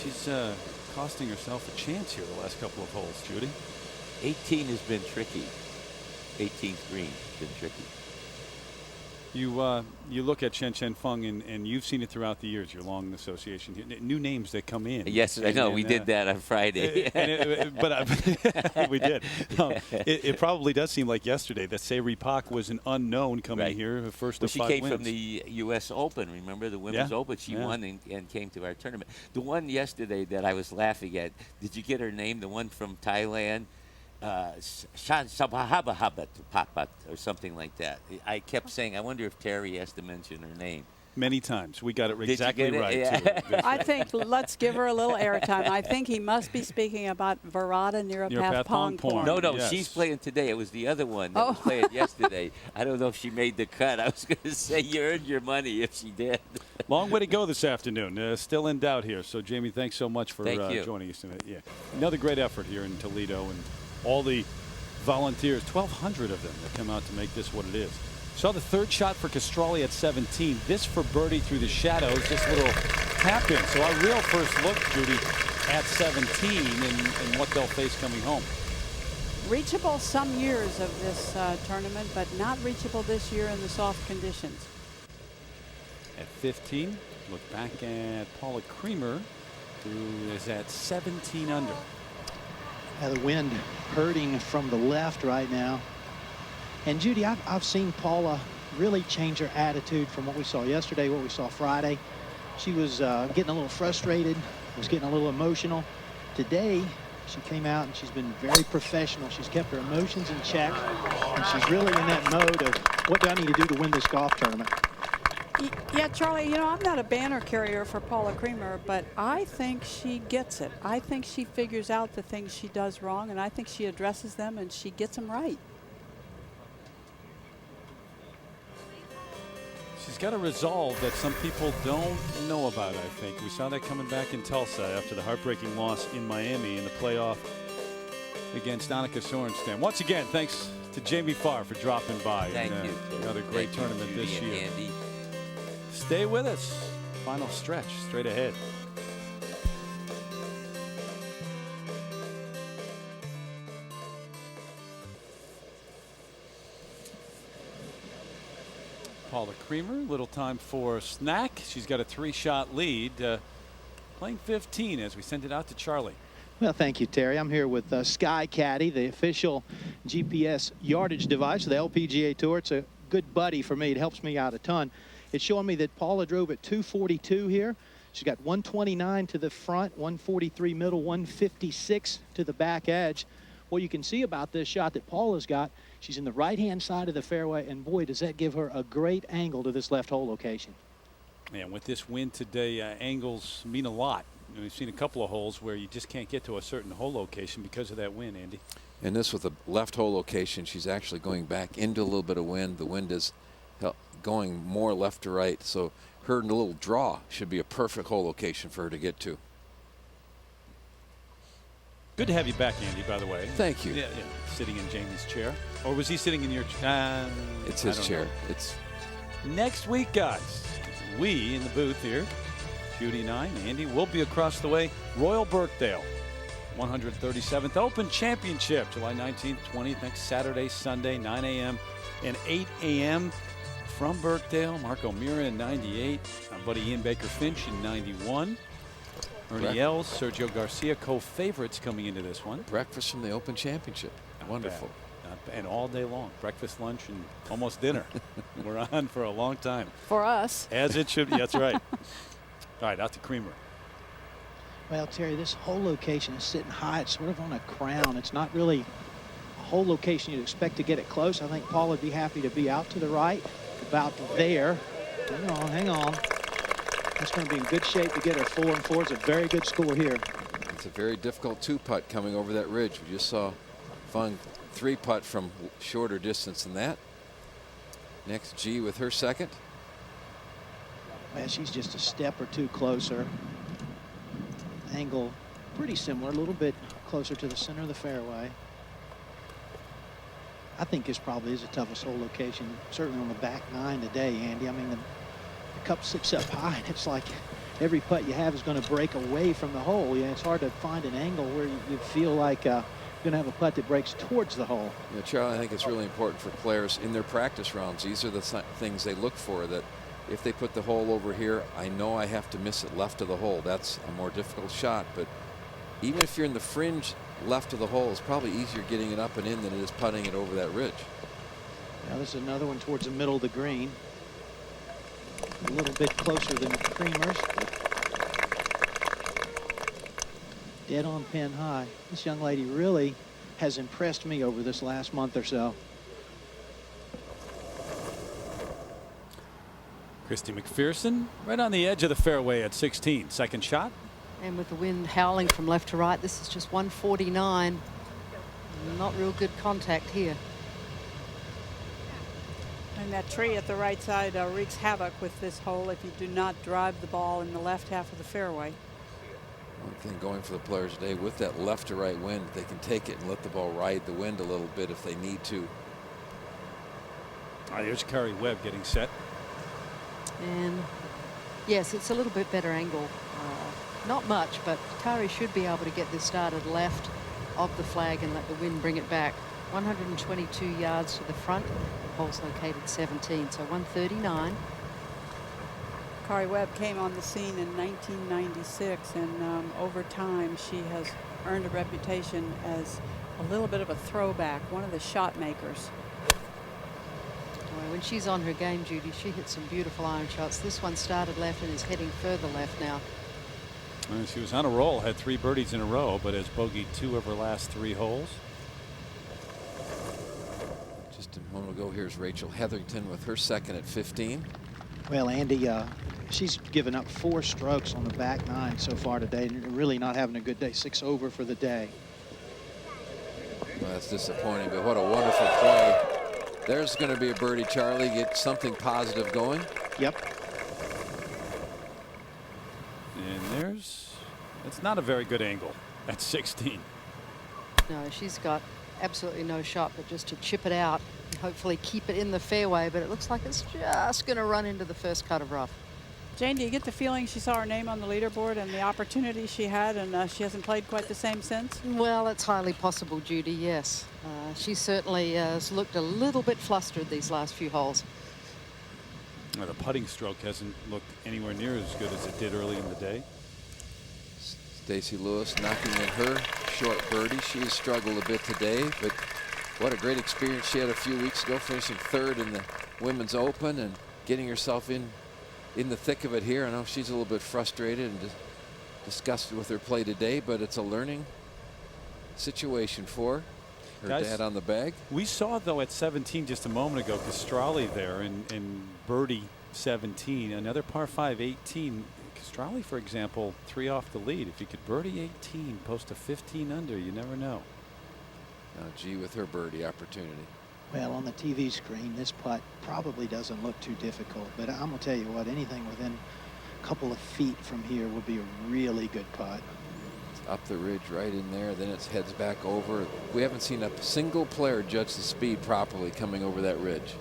She's costing herself a chance here the last couple of holes, Judy. 18 has been tricky. 18th green has been tricky. You look at Shenzhen Feng, and you've seen it throughout the years, your long association. New names that come in. Yes, I know. We did that on Friday. We did. It probably does seem like yesterday that Sayri Pak was an unknown coming here, first of 5 wins. She came from the U.S. Open, remember, the Women's Open. She won and came to our tournament. The one yesterday that I was laughing at, did you get her name, the one from Thailand? Sabahabahabat Papat or something like that. I kept saying, I wonder if Terry has to mention her name. Many times. We got it Did you exactly get it? right, Yeah. too. I think let's give her a little airtime. I think he must be speaking about Virata Nirapath Pongporn. No, Yes. she's playing today. It was the other one that was playing yesterday. I don't know if she made the cut. I was going to say you earned your money if she did. Long way to go this afternoon. Still in doubt here. So, Jamie, thanks so much for joining us tonight. Yeah, another great effort here in Toledo, and all the volunteers, 1,200 of them that come out to make this what it is. Saw the third shot for Castralli at 17. This for birdie through the shadows. Just a little tap in. So our real first look, Judy, at 17 and what they'll face coming home. Reachable some years of this tournament, but not reachable this year in the soft conditions. At 15, look back at Paula Creamer, who is at 17 under. The wind hurting from the left right now. And Judy, I've seen Paula really change her attitude from what we saw yesterday, what we saw Friday. She was getting a little frustrated, was getting a little emotional. Today, she came out and she's been very professional. She's kept her emotions in check, and she's really in that mode of, what do I need to do to win this golf tournament? Yeah, Charlie, you know, I'm not a banner carrier for Paula Creamer, but I think she gets it. I think she figures out the things she does wrong, and I think she addresses them and she gets them right. She's got a resolve that some people don't know about, I think. We saw that coming back in Tulsa after the heartbreaking loss in Miami in the playoff against Annika Sorenstam. Once again, thanks to Jamie Farr for dropping by. Thank you. Another great tournament Judy this year. and Andy. Stay with us. Final stretch straight ahead. Paula Creamer, little time for a snack. She's got a 3-shot lead playing 15 as we send it out to Charlie. Well, thank you, Terry. I'm here with Sky Caddy, the official GPS yardage device of the LPGA Tour. It's a good buddy for me. It helps me out a ton. It's showing me that Paula drove at 242 here. She's got 129 to the front, 143 middle, 156 to the back edge. What you can see about this shot that Paula's got, she's in the right-hand side of the fairway, and boy, does that give her a great angle to this left hole location. And with this wind today, angles mean a lot. We've seen a couple of holes where you just can't get to a certain hole location because of that wind, Andy. And this with the left hole location, she's actually going back into a little bit of wind. The wind is going more left to right, so her little draw should be a perfect hole location for her to get to. Good to have you back, Andy, by the way. Thank you. Yeah. Sitting in Jamie's chair. Or was he sitting in your chair? It's his chair. It's next week, guys. We in the booth here, Judy and I, and Andy, will be across the way. Royal Birkdale, 137th Open Championship, July 19th, 20th, next Saturday, Sunday, 9 a.m. and 8 a.m. From Birkdale, Mark O'Meara in 98, our buddy Ian Baker Finch in 91. Ernie Els, Sergio Garcia, co-favorites coming into this one. Breakfast from the Open Championship. Wonderful. And all day long, breakfast, lunch, and almost dinner. We're on for a long time. For us. As it should be. That's right. All right, out to Creamer. Well, Terry, this hole location is sitting high. It's sort of on a crown. It's not really a hole location you'd expect to get it close. I think Paul would be happy to be out to the right, about there. Hang on. That's going to be in good shape to get her 4 and 4. It's a very good score here. It's a very difficult 2-putt coming over that ridge. We just saw Feng 3-putt from shorter distance than that. Next, G with her second. Man, she's just a step or two closer. Angle pretty similar, a little bit closer to the center of the fairway. I think this probably is the toughest hole location, certainly on the back nine today, Andy. I mean, the cup sits up high, and it's like every putt you have is going to break away from the hole. Yeah, it's hard to find an angle where you feel like you're going to have a putt that breaks towards the hole. Yeah, Charlie, I think it's really important for players in their practice rounds. These are the things they look for, that if they put the hole over here, I know I have to miss it left of the hole. That's a more difficult shot, but even if you're in the fringe left of the hole, it's probably easier getting it up and in than it is putting it over that ridge. Now this is another one towards the middle of the green. A little bit closer than Creamer's. Dead on pin high. This young lady really has impressed me over this last month or so. Christy Mcpherson right on the edge of the fairway at 16. Second shot. And with the wind howling from left to right, this is just 149. Not real good contact here. And that tree at the right side wreaks havoc with this hole if you do not drive the ball in the left half of the fairway. One thing going for the players today, with that left to right wind, they can take it and let the ball ride the wind a little bit if they need to. All right, here's Kari Webb getting set. And yes, it's a little bit better angle. Not much, but Kari should be able to get this started left of the flag and let the wind bring it back. 122 yards to the front. The hole's located 17, so 139. Kari Webb came on the scene in 1996, and over time she has earned a reputation as a little bit of a throwback, one of the shot makers. Well, when she's on her game, Judy, she hits some beautiful iron shots. This one started left and is heading further left now. She was on a roll, had 3 birdies in a row, but has bogeyed 2 of her last 3 holes. Just a moment ago, here's Rachel Hetherington with her second at 15. Well, Andy, she's given up 4 strokes on the back nine so far today, and really not having a good day. 6 over for the day. Well, that's disappointing, but what a wonderful play. There's going to be a birdie, Charlie. Get something positive going. Yep. And it's not a very good angle at 16. No, she's got absolutely no shot but just to chip it out and hopefully keep it in the fairway, but it looks like it's just going to run into the first cut of rough. Jane, do you get the feeling she saw her name on the leaderboard and the opportunity she had, and she hasn't played quite the same since? Well, it's highly possible, Judy, yes. She certainly has looked a little bit flustered these last few holes. The putting stroke hasn't looked anywhere near as good as it did early in the day. Stacy Lewis knocking in her short birdie. She has struggled a bit today, but what a great experience she had a few weeks ago, finishing third in the Women's Open and getting herself in the thick of it here. I know she's a little bit frustrated and disgusted with her play today, but it's a learning situation for her. Guys, dad on the bag. We saw, though, at 17 just a moment ago, Castralli there in birdie 17, another par 5 18. Castralli, for example, 3 off the lead. If you could birdie 18, post a 15 under, you never know. Now G with her birdie opportunity. Well, on the TV screen, this putt probably doesn't look too difficult, but I'm going to tell you what, anything within a couple of feet from here would be a really good putt. It's up the ridge right in there, then it heads back over. We haven't seen a single player judge the speed properly coming over that ridge.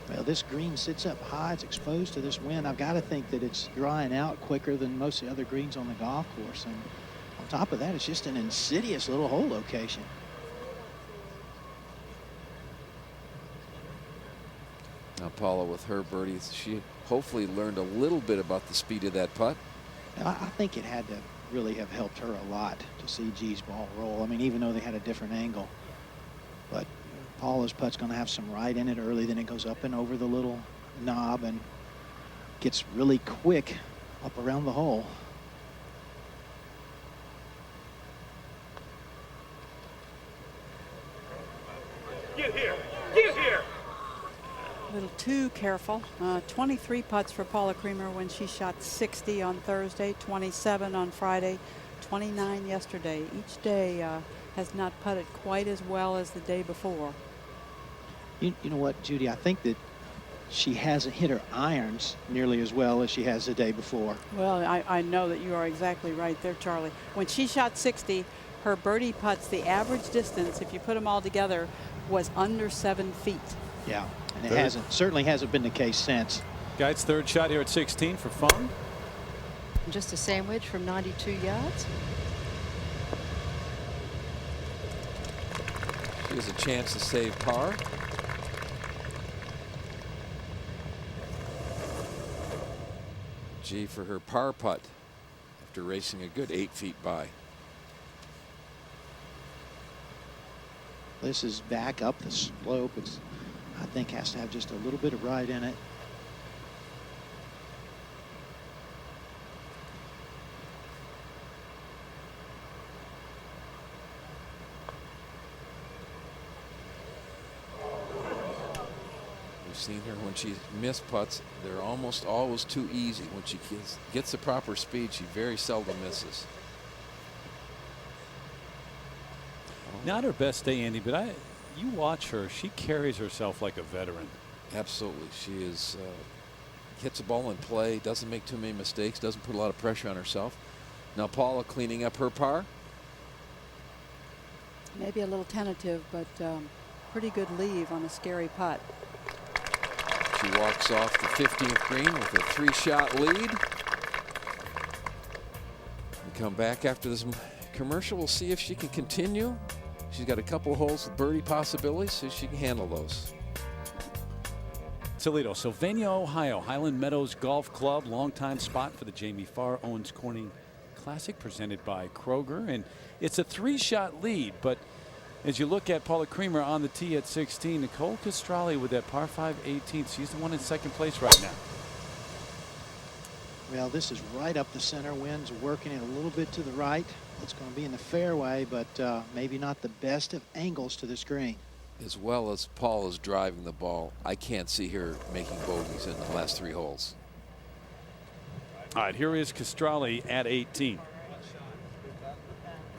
Well, this green sits up high. It's exposed to this wind. I've got to think that it's drying out quicker than most of the other greens on the golf course. And on top of that, it's just an insidious little hole location. Now Paula with her birdies, she hopefully learned a little bit about the speed of that putt. And I think it had to really have helped her a lot to see G's ball roll. I mean, even though they had a different angle. But Paula's putt's going to have some right in it early, then it goes up and over the little knob and gets really quick up around the hole. Get here! Get here! A little too careful. 23 putts for Paula Creamer when she shot 60 on Thursday, 27 on Friday, 29 yesterday. Each day has not putted quite as well as the day before. You know what, Judy? I think that she hasn't hit her irons nearly as well as she has the day before. Well, I know that you are exactly right there, Charlie. When she shot 60, her birdie putts, the average distance, if you put them all together, was under 7 feet. Yeah, and it certainly hasn't been the case since. Guys, third shot here at 16 for Feng. Just a sandwich from 92 yards. She has a chance to save par. G for her par putt after racing a good 8 feet by. This is back up the slope. It's, I think, has to have just a little bit of right in it. We've seen her when she's missed putts, they're almost always too easy. When she gets the proper speed, she very seldom misses. Not her best day, Andy, but you watch her. She carries herself like a veteran. Absolutely. She is hits the ball in play, doesn't make too many mistakes, doesn't put a lot of pressure on herself. Now Paula cleaning up her par. Maybe a little tentative, but pretty good leave on a scary putt. She walks off the 15th green with a 3-shot lead. We come back after this commercial. We'll see if she can continue. She's got a couple holes with birdie possibilities, so she can handle those. Toledo, Sylvania, Ohio, Highland Meadows Golf Club, longtime spot for the Jamie Farr Owens Corning Classic, presented by Kroger. And it's a 3-shot lead, but as you look at Paula Creamer on the tee at 16, Nicole Castralli with that par 5 18th. She's the one in second place right now. Well, this is right up the center. Wind's working it a little bit to the right. It's going to be in the fairway, but maybe not the best of angles to this green. As well as Paula's driving the ball, I can't see her making bogeys in the last 3 holes. All right, here is Castralli at 18.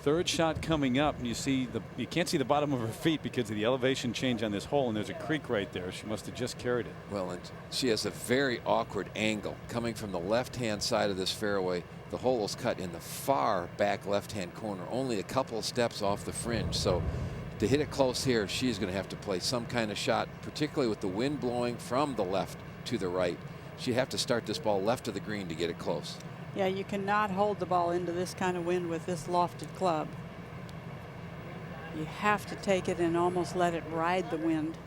Third shot coming up, and you can't see the bottom of her feet because of the elevation change on this hole, and there's a creek right there. She must have just carried it. Well, and she has a very awkward angle coming from the left-hand side of this fairway. The hole is cut in the far back left-hand corner, only a couple of steps off the fringe. So to hit it close here, she's going to have to play some kind of shot, particularly with the wind blowing from the left to the right. She'd have to start this ball left of the green to get it close. Yeah, you cannot hold the ball into this kind of wind with this lofted club. You have to take it and almost let it ride the wind.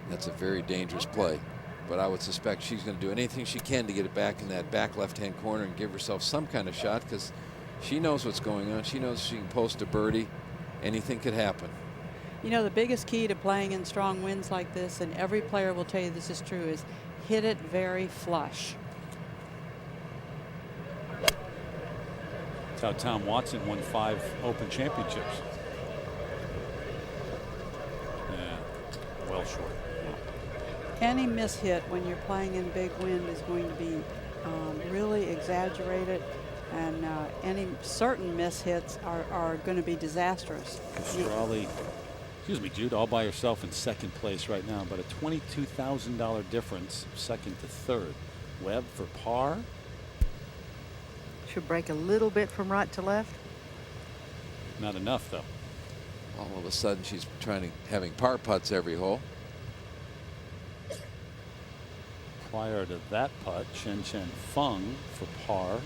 That's a very dangerous play. but I would suspect she's going to do anything she can to get it back in that back left-hand corner and give herself some kind of shot, because she knows what's going on. She knows she can post a birdie. Anything could happen. You know, the biggest key to playing in strong winds like this, and every player will tell you this is true, is hit it very flush. That's how Tom Watson won 5 Open championships. Yeah, well short. Any mishit when you're playing in big wind is going to be really exaggerated, and any certain mishits are going to be disastrous. Castralli, excuse me, Jude, all by herself in second place right now, but a $22,000 difference, second to third. Webb for par. Should break a little bit from right to left. Not enough, though. All of a sudden, she's having par putts every hole. Prior to that putt, Shenzhen Feng for par.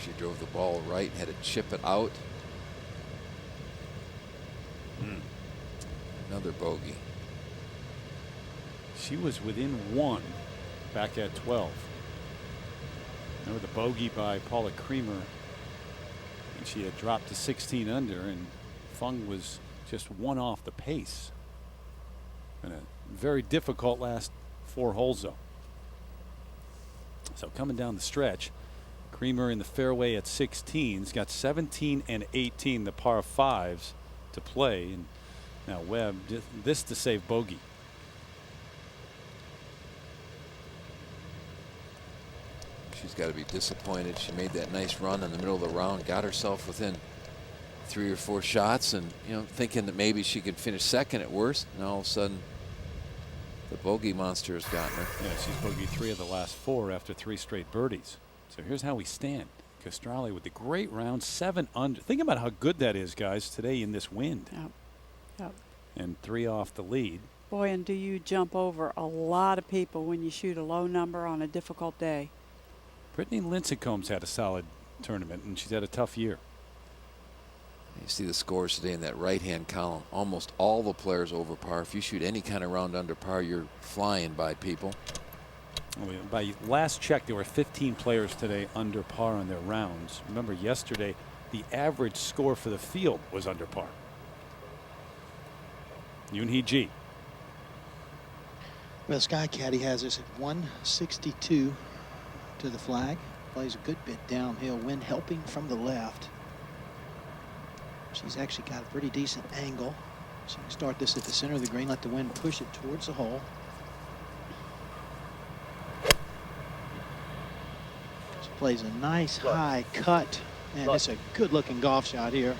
She drove the ball right and had to chip it out. Another bogey. She was within 1 back at 12. Remember the bogey by Paula Creamer, and she had dropped to 16 under, and Feng was just 1 off the pace. And a very difficult last 4 holes, though. So coming down the stretch, Creamer in the fairway at 16's got 17 and 18, the par 5s to play, and now Webb this to save bogey. She's got to be disappointed. She made that nice run in the middle of the round, got herself within 3 or 4 shots, and thinking that maybe she could finish second at worst, and all of a sudden the bogey monster has gotten her. Yeah, she's bogeyed 3 of the last 4 after 3 straight birdies. So here's how we stand. Castralli with the great round, 7 under. Think about how good that is, guys, today in this wind. Yep. Yep. And 3 off the lead. Boy, and do you jump over a lot of people when you shoot a low number on a difficult day. Brittany Lincecum's had a solid tournament, and she's had a tough year. You see the scores today in that right-hand column. Almost all the players over par. If you shoot any kind of round under par, you're flying by people. By last check, there were 15 players today under par on their rounds. Remember, yesterday, the average score for the field was under par. Yoonhee Ji. Well, Sky Caddy has us at 162 to the flag. Plays a good bit downhill. Wind helping from the left. She's actually got a pretty decent angle. She can start this at the center of the green, let the wind push it towards the hole. She plays a nice high cut, and it's a good looking golf shot here.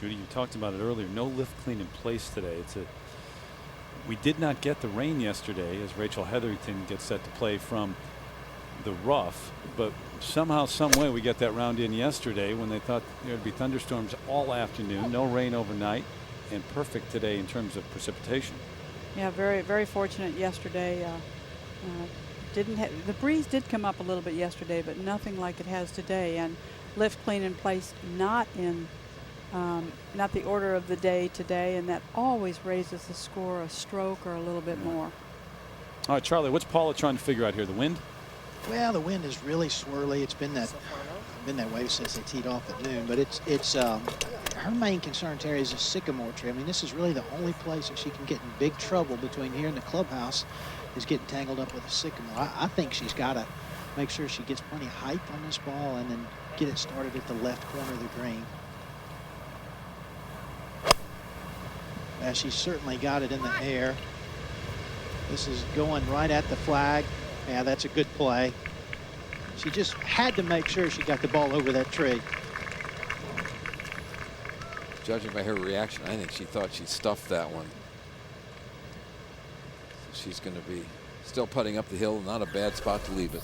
Judy, you talked about it earlier. No lift clean in place today. We did not get the rain yesterday as Rachel Hetherington gets set to play from the rough, but somehow, some way, we got that round in yesterday when they thought there'd be thunderstorms all afternoon. No rain overnight, and perfect today in terms of precipitation. Yeah, very, very fortunate yesterday. The breeze did come up a little bit yesterday, but nothing like it has today. And lift clean in place, not the order of the day today, and that always raises the score a stroke or a little bit more. All right, Charlie, what's Paula trying to figure out here? The wind? Well, the wind is really swirly. It's been that way since they teed off at noon. But it's her main concern, Terry, is a sycamore tree. I mean, this is really the only place that she can get in big trouble between here and the clubhouse is getting tangled up with a sycamore. I think she's got to make sure she gets plenty of height on this ball and then get it started at the left corner of the green. She's certainly got it in the air. This is going right at the flag. Yeah, that's a good play. She just had to make sure she got the ball over that tree. Judging by her reaction, I think she thought she stuffed that one. So she's going to be still putting up the hill. Not a bad spot to leave it.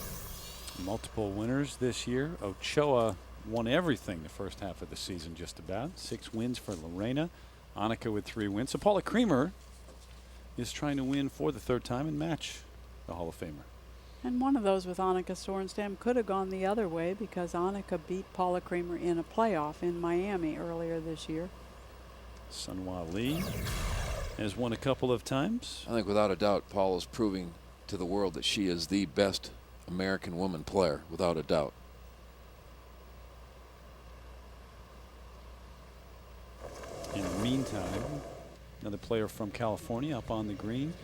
Multiple winners this year. Ochoa won everything the first half of the season, just about. 6 wins for Lorena. Annika with 3 wins. So Paula Creamer is trying to win for the 3rd time and match the Hall of Famer. And one of those with Annika Sorenstam could have gone the other way because Annika beat Paula Creamer in a playoff in Miami earlier this year. Sunhwa Lee has won a couple of times. I think without a doubt, Paul is proving to the world that she is the best American woman player, without a doubt. In the meantime, another player from California up on the green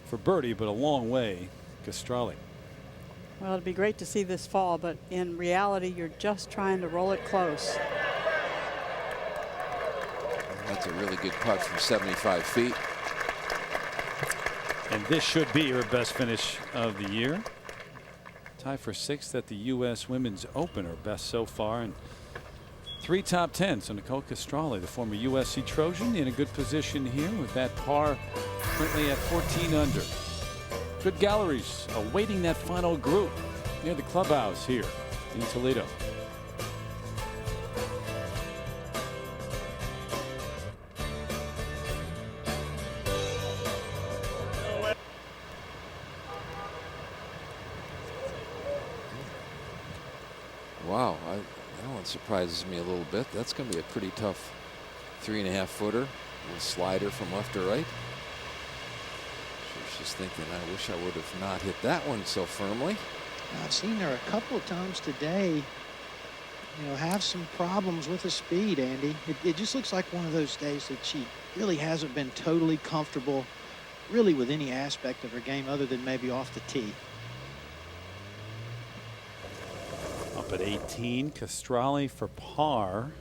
for birdie, but a long way, Castralli. Well, it'd be great to see this fall, but in reality, you're just trying to roll it close. That's a really good putt from 75 feet. And this should be her best finish of the year. Tie for 6th at the U.S. Women's Open, her best so far, and 3 top 10s. So Nicole Castralli, the former USC Trojan, in a good position here with that par currently at 14 under. Good galleries awaiting that final group near the clubhouse here in Toledo. Wow, that one surprises me a little bit. That's going to be a pretty tough 3.5 footer. A little slider from left to right. She's thinking, I wish I would have not hit that one so firmly. I've seen her a couple of times today, have some problems with the speed, Andy. It just looks like one of those days that she really hasn't been totally comfortable really with any aspect of her game other than maybe off the tee. Up at 18, Castralli for par.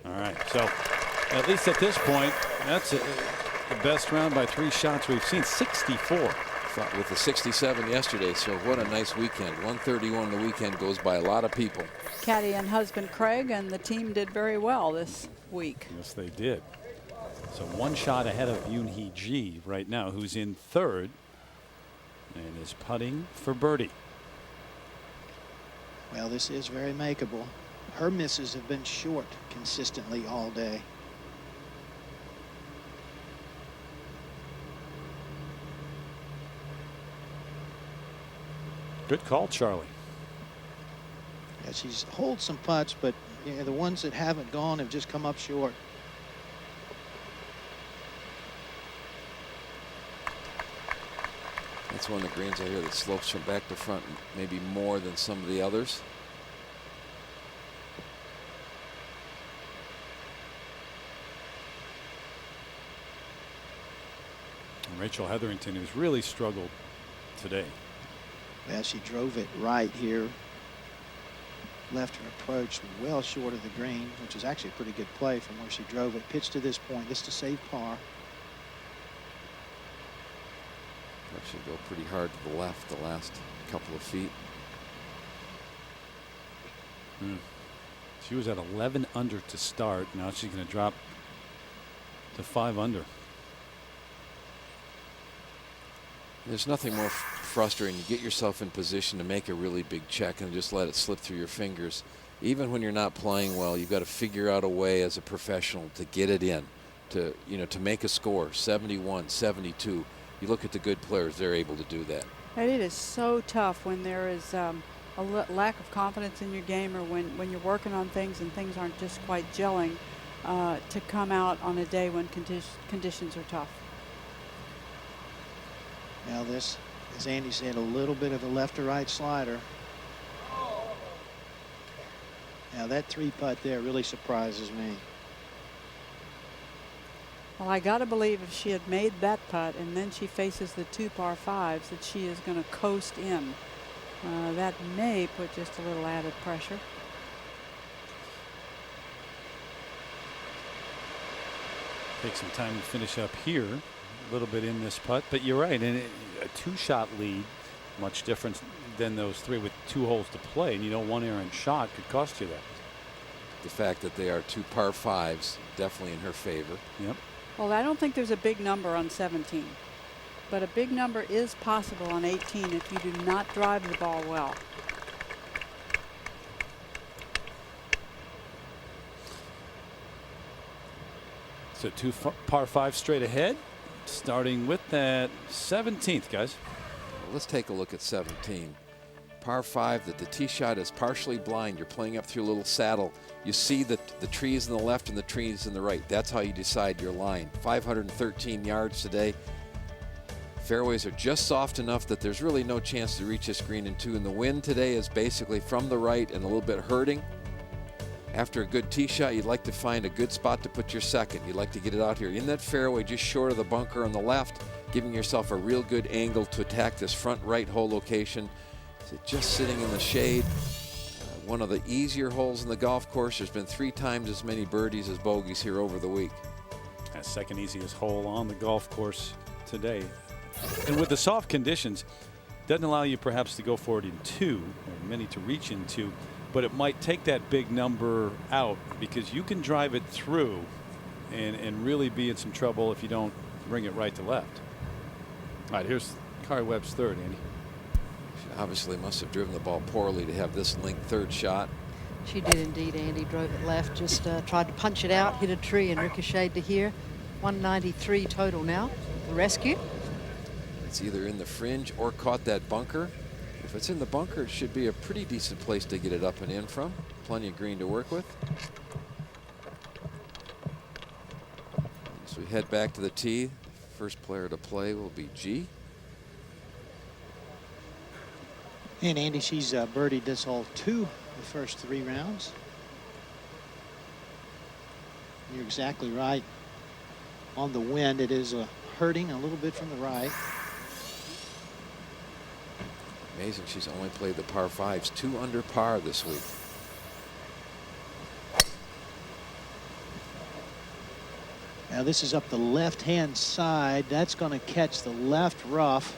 All right, so at least at this point, that's the best round by 3 shots we've seen. 64. With the 67 yesterday, so what a nice weekend. 131 the weekend goes by a lot of people. Caddy and husband Craig and the team did very well this week. Yes, they did. So 1 shot ahead of Yoonhee Ji right now, who's in 3rd and is putting for birdie. Well, this is very makeable. Her misses have been short consistently all day. Good call, Charlie. Yeah, she's holed some putts, but the ones that haven't gone have just come up short. That's one of the greens I hear that slopes from back to front maybe more than some of the others. And Rachel Hetherington, who's really struggled today. Well, she drove it right here. Left her approach well short of the green, which is actually a pretty good play from where she drove it. Pitched to this point just to save par. Actually go pretty hard to the left the last couple of feet. She was at 11 under to start. Now she's going to drop to 5 under. There's nothing more frustrating. You get yourself in position to make a really big check and just let it slip through your fingers. Even when you're not playing well, you've got to figure out a way as a professional to get it in, to make a score. 71, 72. You look at the good players; they're able to do that. And it is so tough when there is a lack of confidence in your game, or when you're working on things and things aren't just quite gelling, to come out on a day when conditions are tough. Now this, as Andy said, a little bit of a left to right slider. Now that 3-putt there really surprises me. Well, I got to believe if she had made that putt and then she faces the 2 par 5s, that she is going to coast in. That may put just a little added pressure. Take some time to finish up here. A little bit in this putt, but you're right. And a 2-shot lead, much different than those 3 with 2 holes to play. And one errant shot could cost you that. The fact that they are 2 par 5s definitely in her favor. Yep. Well, I don't think there's a big number on 17, but a big number is possible on 18 if you do not drive the ball well. So two par 5 straight ahead, starting with that 17th, guys. Well, let's take a look at 17. Par 5, that the tee shot is partially blind. You're playing up through a little saddle. You see the trees on the left and the trees on the right. That's how you decide your line. 513 yards today. Fairways are just soft enough that there's really no chance to reach this green in 2. And the wind today is basically from the right and a little bit hurting. After a good tee shot, you'd like to find a good spot to put your second. You'd like to get it out here in that fairway just short of the bunker on the left, giving yourself a real good angle to attack this front right hole location. So just sitting in the shade. One of the easier holes in the golf course. There's been 3 times as many birdies as bogeys here over the week. That second easiest hole on the golf course today. And with the soft conditions, doesn't allow you perhaps to go for it in 2, or many to reach in 2. But it might take that big number out because you can drive it through and really be in some trouble if you don't bring it right to left. All right, here's Kari Webb's third, Andy. She obviously must have driven the ball poorly to have this linked third shot. She did indeed, Andy. Drove it left, just tried to punch it out, hit a tree and ricocheted to here. 193 total now, the rescue. It's either in the fringe or caught that bunker. If it's in the bunker, it should be a pretty decent place to get it up and in from. Plenty of green to work with. So we head back to the tee. First player to play will be G. And Andy, she's birdied this hole 2 the first 3 rounds. You're exactly right. On the wind, it is hurting a little bit from the right. Amazing, she's only played the par 5s 2 under par this week. Now this is up the left-hand side. That's going to catch the left rough.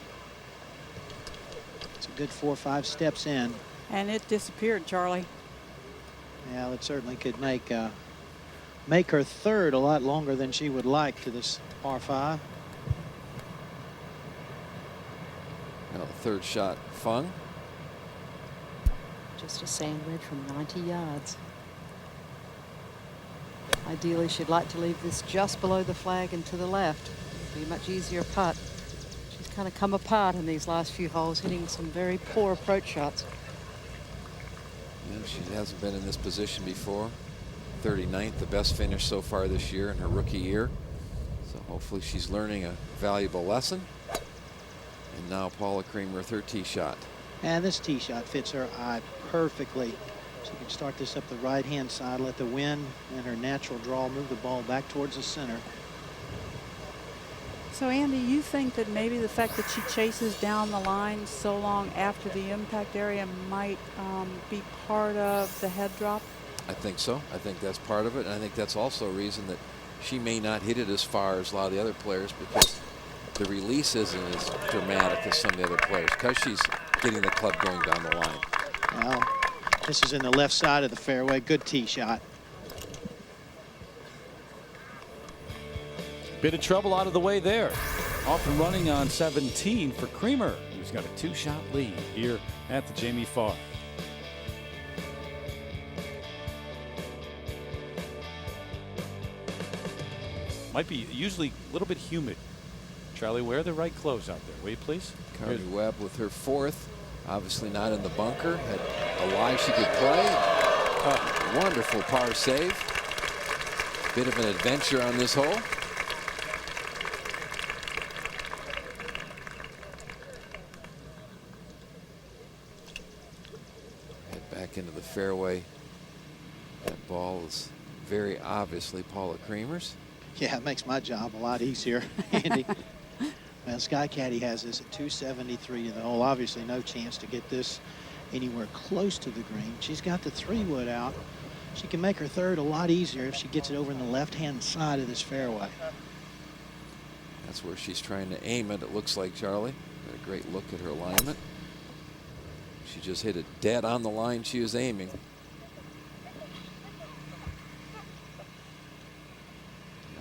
It's a good 4 or 5 steps in. And it disappeared, Charlie. Yeah, it certainly could make her third a lot longer than she would like to this par 5. Now the third shot, Feng. Just a sand wedge from 90 yards. Ideally, she'd like to leave this just below the flag and to the left. It'd be a much easier putt. She's kind of come apart in these last few holes, hitting some very poor approach shots. Yeah, she hasn't been in this position before. 39th, the best finish so far this year in her rookie year. So hopefully she's learning a valuable lesson. And now Paula Creamer with her tee shot. And this tee shot fits her eye perfectly. She can start this up the right-hand side, let the wind and her natural draw move the ball back towards the center. So, Andy, you think that maybe the fact that she chases down the line so long after the impact area might be part of the head drop? I think so. I think that's part of it. And I think that's also a reason that she may not hit it as far as a lot of the other players, because the release isn't as dramatic as some of the other players, because she's getting the club going down the line. Well, this is in the left side of the fairway. Good tee shot. Bit of trouble out of the way there. Off and running on 17 for Creamer, who's got a 2-shot lead here at the Jamie Farr. Might be usually a little bit humid. Charlie, wear the right clothes out there, will you please? Kari Webb with her 4th. Obviously not in the bunker. Had a lie she could play. Wonderful par save. Bit of an adventure on this hole. Head back into the fairway. That ball is very obviously Paula Creamer's. Yeah, it makes my job a lot easier, Andy. Well, Sky Caddy has this at 273 to the hole. Obviously, no chance to get this anywhere close to the green. She's got the 3-wood out. She can make her third a lot easier if she gets it over in the left-hand side of this fairway. That's where she's trying to aim it, it looks like, Charlie. Got a great look at her alignment. She just hit it dead on the line she was aiming.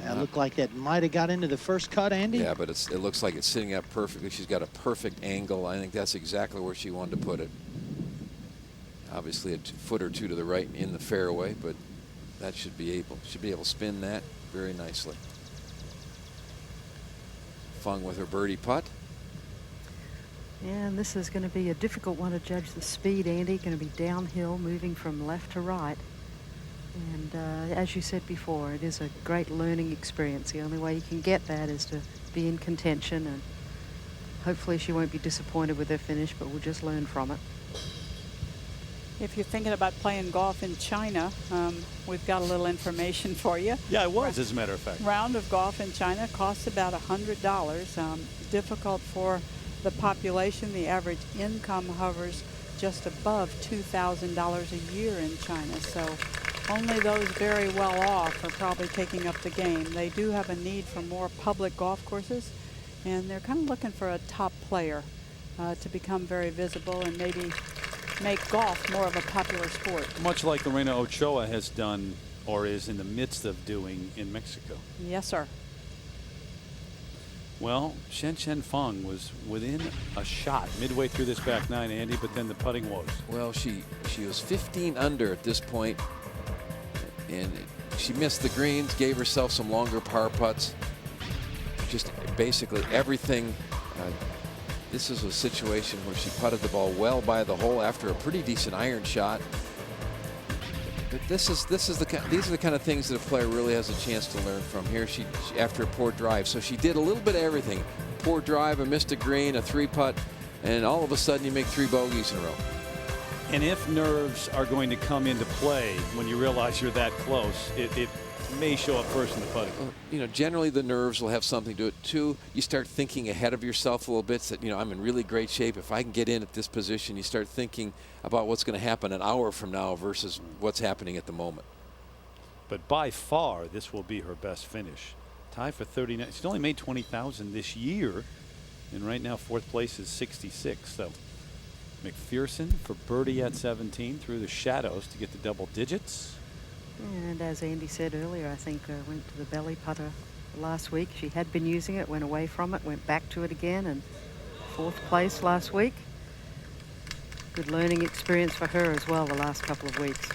It looked like that might have got into the first cut, Andy. Yeah, but it looks like it's sitting up perfectly. She's got a perfect angle. I think that's exactly where she wanted to put it. Obviously a foot or two to the right in the fairway, but that should be able to spin that very nicely. Feng with her birdie putt. And this is going to be a difficult one to judge the speed, Andy. Going to be downhill, moving from left to right. And as you said before, it is a great learning experience. The only way you can get that is to be in contention, and hopefully she won't be disappointed with her finish, but we'll just learn from it. If you're thinking about playing golf in China, we've got a little information for you. Yeah, it was, as a matter of fact. Round of golf in China costs about $100. Difficult for the population. The average income hovers just above $2,000 a year in China. So only those very well off are probably taking up the game. They do have a need for more public golf courses, and they're kind of looking for a top player to become very visible and maybe make golf more of a popular sport. Much like Lorena Ochoa has done or is in the midst of doing in Mexico. Yes, sir. Well, Shenzhen Feng was within a shot midway through this back nine, Andy, but then the putting woes. Well, she was 15 under at this point, and she missed the greens, gave herself some longer par putts. Just basically everything. This is a situation where she putted the ball well by the hole after a pretty decent iron shot. But these are the kind of things that a player really has a chance to learn from. Here she after a poor drive, so she did a little bit of everything. Poor drive, a missed a green, a 3-putt, and all of a sudden you make 3 bogeys in a row. And if nerves are going to come into play when you realize you're that close, it may show up first in the putting. You know, generally the nerves will have something to do it too. You start thinking ahead of yourself a little bit, that, you know, I'm in really great shape. If I can get in at this position, you start thinking about what's going to happen an hour from now versus what's happening at the moment. But by far, this will be her best finish. Tie for 39. She's only made 20,000 this year, and right now fourth place is 66. So Mcpherson for birdie at 17 through the shadows to get the double digits. And as Andy said earlier, I think went to the belly putter last week. She had been using it, went away from it, went back to it again, and fourth place last week. Good learning experience for her as well the last couple of weeks.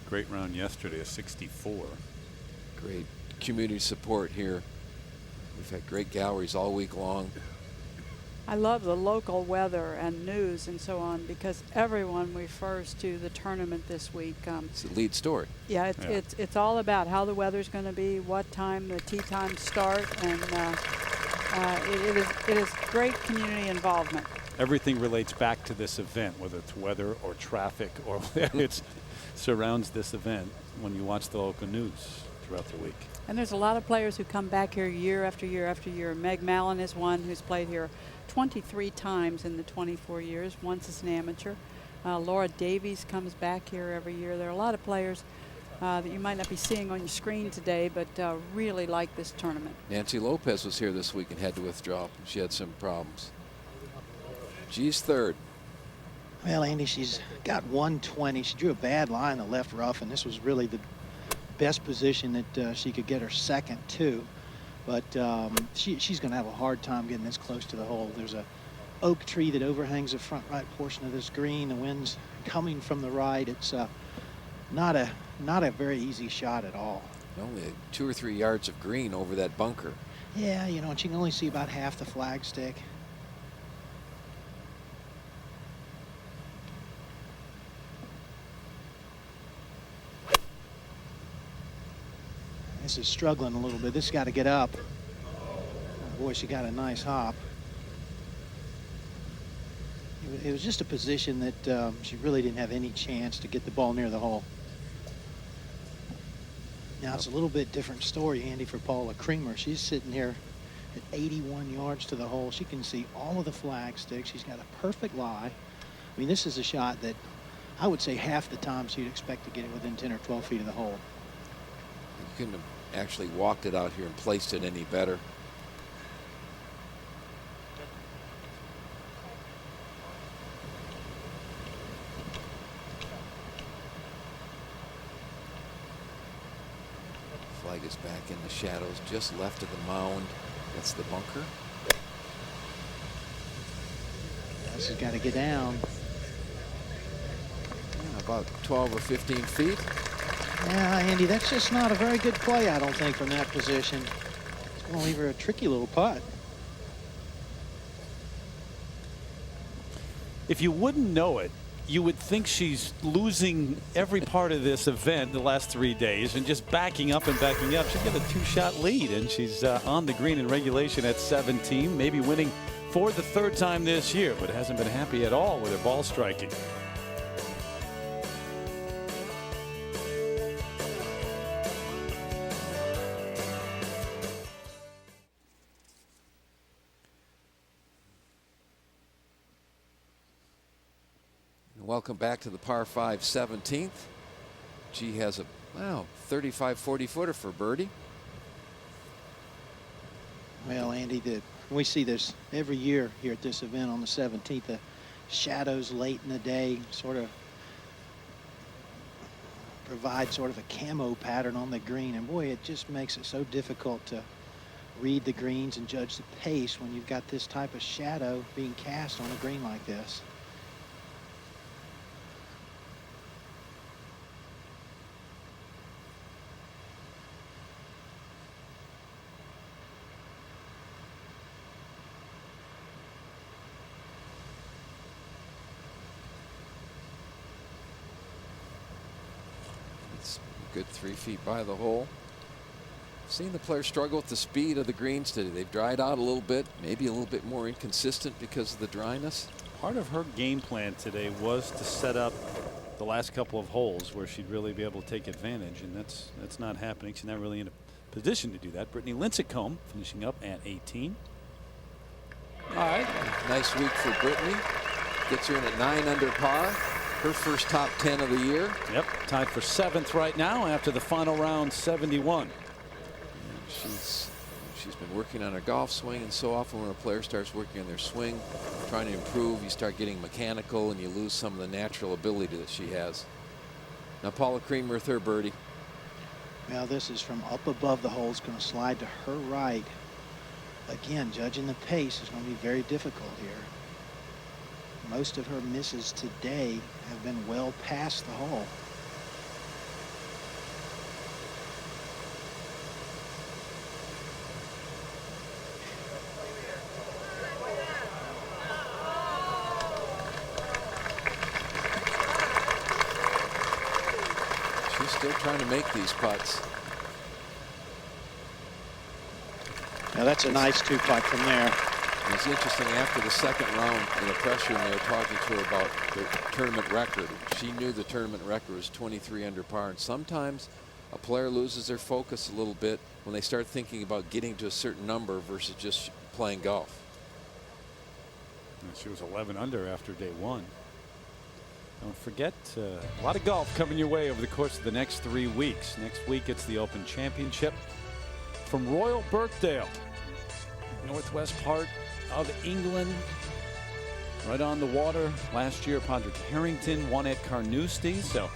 Great round yesterday, a 64. Great community support here. We've had great galleries all week long. I love the local weather and news and so on, because everyone refers to the tournament this week. It's the lead story. Yeah, it's all about how the weather's going to be, what time the tee times start, and it is great community involvement. Everything relates back to this event, whether it's weather or traffic or it surrounds this event when you watch the local news throughout the week. And there's a lot of players who come back here year after year after year. Meg Mallon is one who's played here 23 times in the 24 years, once as an amateur. Laura Davies comes back here every year. There are a lot of players that you might not be seeing on your screen today, but really like this tournament. Nancy Lopez was here this week and had to withdraw. She had some problems. She's third. Well, Andy, she's got 120. She drew a bad line in the left rough, and this was really the best position that she could get her second to. But she's going to have a hard time getting this close to the hole. There's a oak tree that overhangs the front right portion of this green. The wind's coming from the right. It's not a very easy shot at all. Only 2 or 3 yards of green over that bunker. Yeah, you know, and she can only see about half the flagstick. This is struggling a little bit. This has got to get up. Oh boy, she got a nice hop. It was just a position that she really didn't have any chance to get the ball near the hole. Now it's a little bit different story, Andy, for Paula Creamer. She's sitting here at 81 yards to the hole. She can see all of the flagsticks. She's got a perfect lie. I mean, this is a shot that I would say half the time she'd expect to get it within 10 or 12 feet of the hole. You couldn't have actually walked it out here and placed it any better. Flag is back in the shadows, just left of the mound. That's the bunker. This has got to get down. Yeah, about 12 or 15 feet. Yeah, Andy, that's just not a very good play, I don't think, from that position. Going to leave her a tricky little putt. If you wouldn't know it, you would think she's losing every part of this event the last 3 days and just backing up and backing up. She's got a 2-shot lead, and she's on the green in regulation at 17, maybe winning for the 3rd time this year, but hasn't been happy at all with her ball striking. Welcome back to the par 5 17th. G has a 35-40 footer for birdie. Well, Andy, we see this every year here at this event on the 17th. The shadows late in the day sort of provide sort of a camo pattern on the green, and boy, it just makes it so difficult to read the greens and judge the pace when you've got this type of shadow being cast on a green like this. Good 3 feet by the hole. Seen the players struggle with the speed of the greens today. They've dried out a little bit, maybe a little bit more inconsistent because of the dryness. Part of her game plan today was to set up the last couple of holes where she'd really be able to take advantage, and that's not happening. She's not really in a position to do that. Brittany Lincecum finishing up at 18. All right, nice week for Brittany. Gets her in at 9 under par. Her first top 10 of the year. Yep, tied for 7th right now after the final round, 71. She's been working on her golf swing, and so often when a player starts working on their swing, trying to improve, you start getting mechanical and you lose some of the natural ability that she has. Now Paula Creamer with her birdie. Now this is from up above the hole. It's going to slide to her right. Again, judging the pace is going to be very difficult here. Most of her misses today have been well past the hole. She's still trying to make these putts. Now that's a nice 2-putt from there. It's interesting, after the 2nd round, in the pressure, and they were talking to her about the tournament record. She knew the tournament record was 23 under par, and sometimes a player loses their focus a little bit when they start thinking about getting to a certain number versus just playing golf. And she was 11 under after day 1. Don't forget, a lot of golf coming your way over the course of the next 3 weeks. Next week, it's the Open Championship from Royal Birkdale, northwest part of England, right on the water. Last year, Padraig Harrington won at Carnoustie. So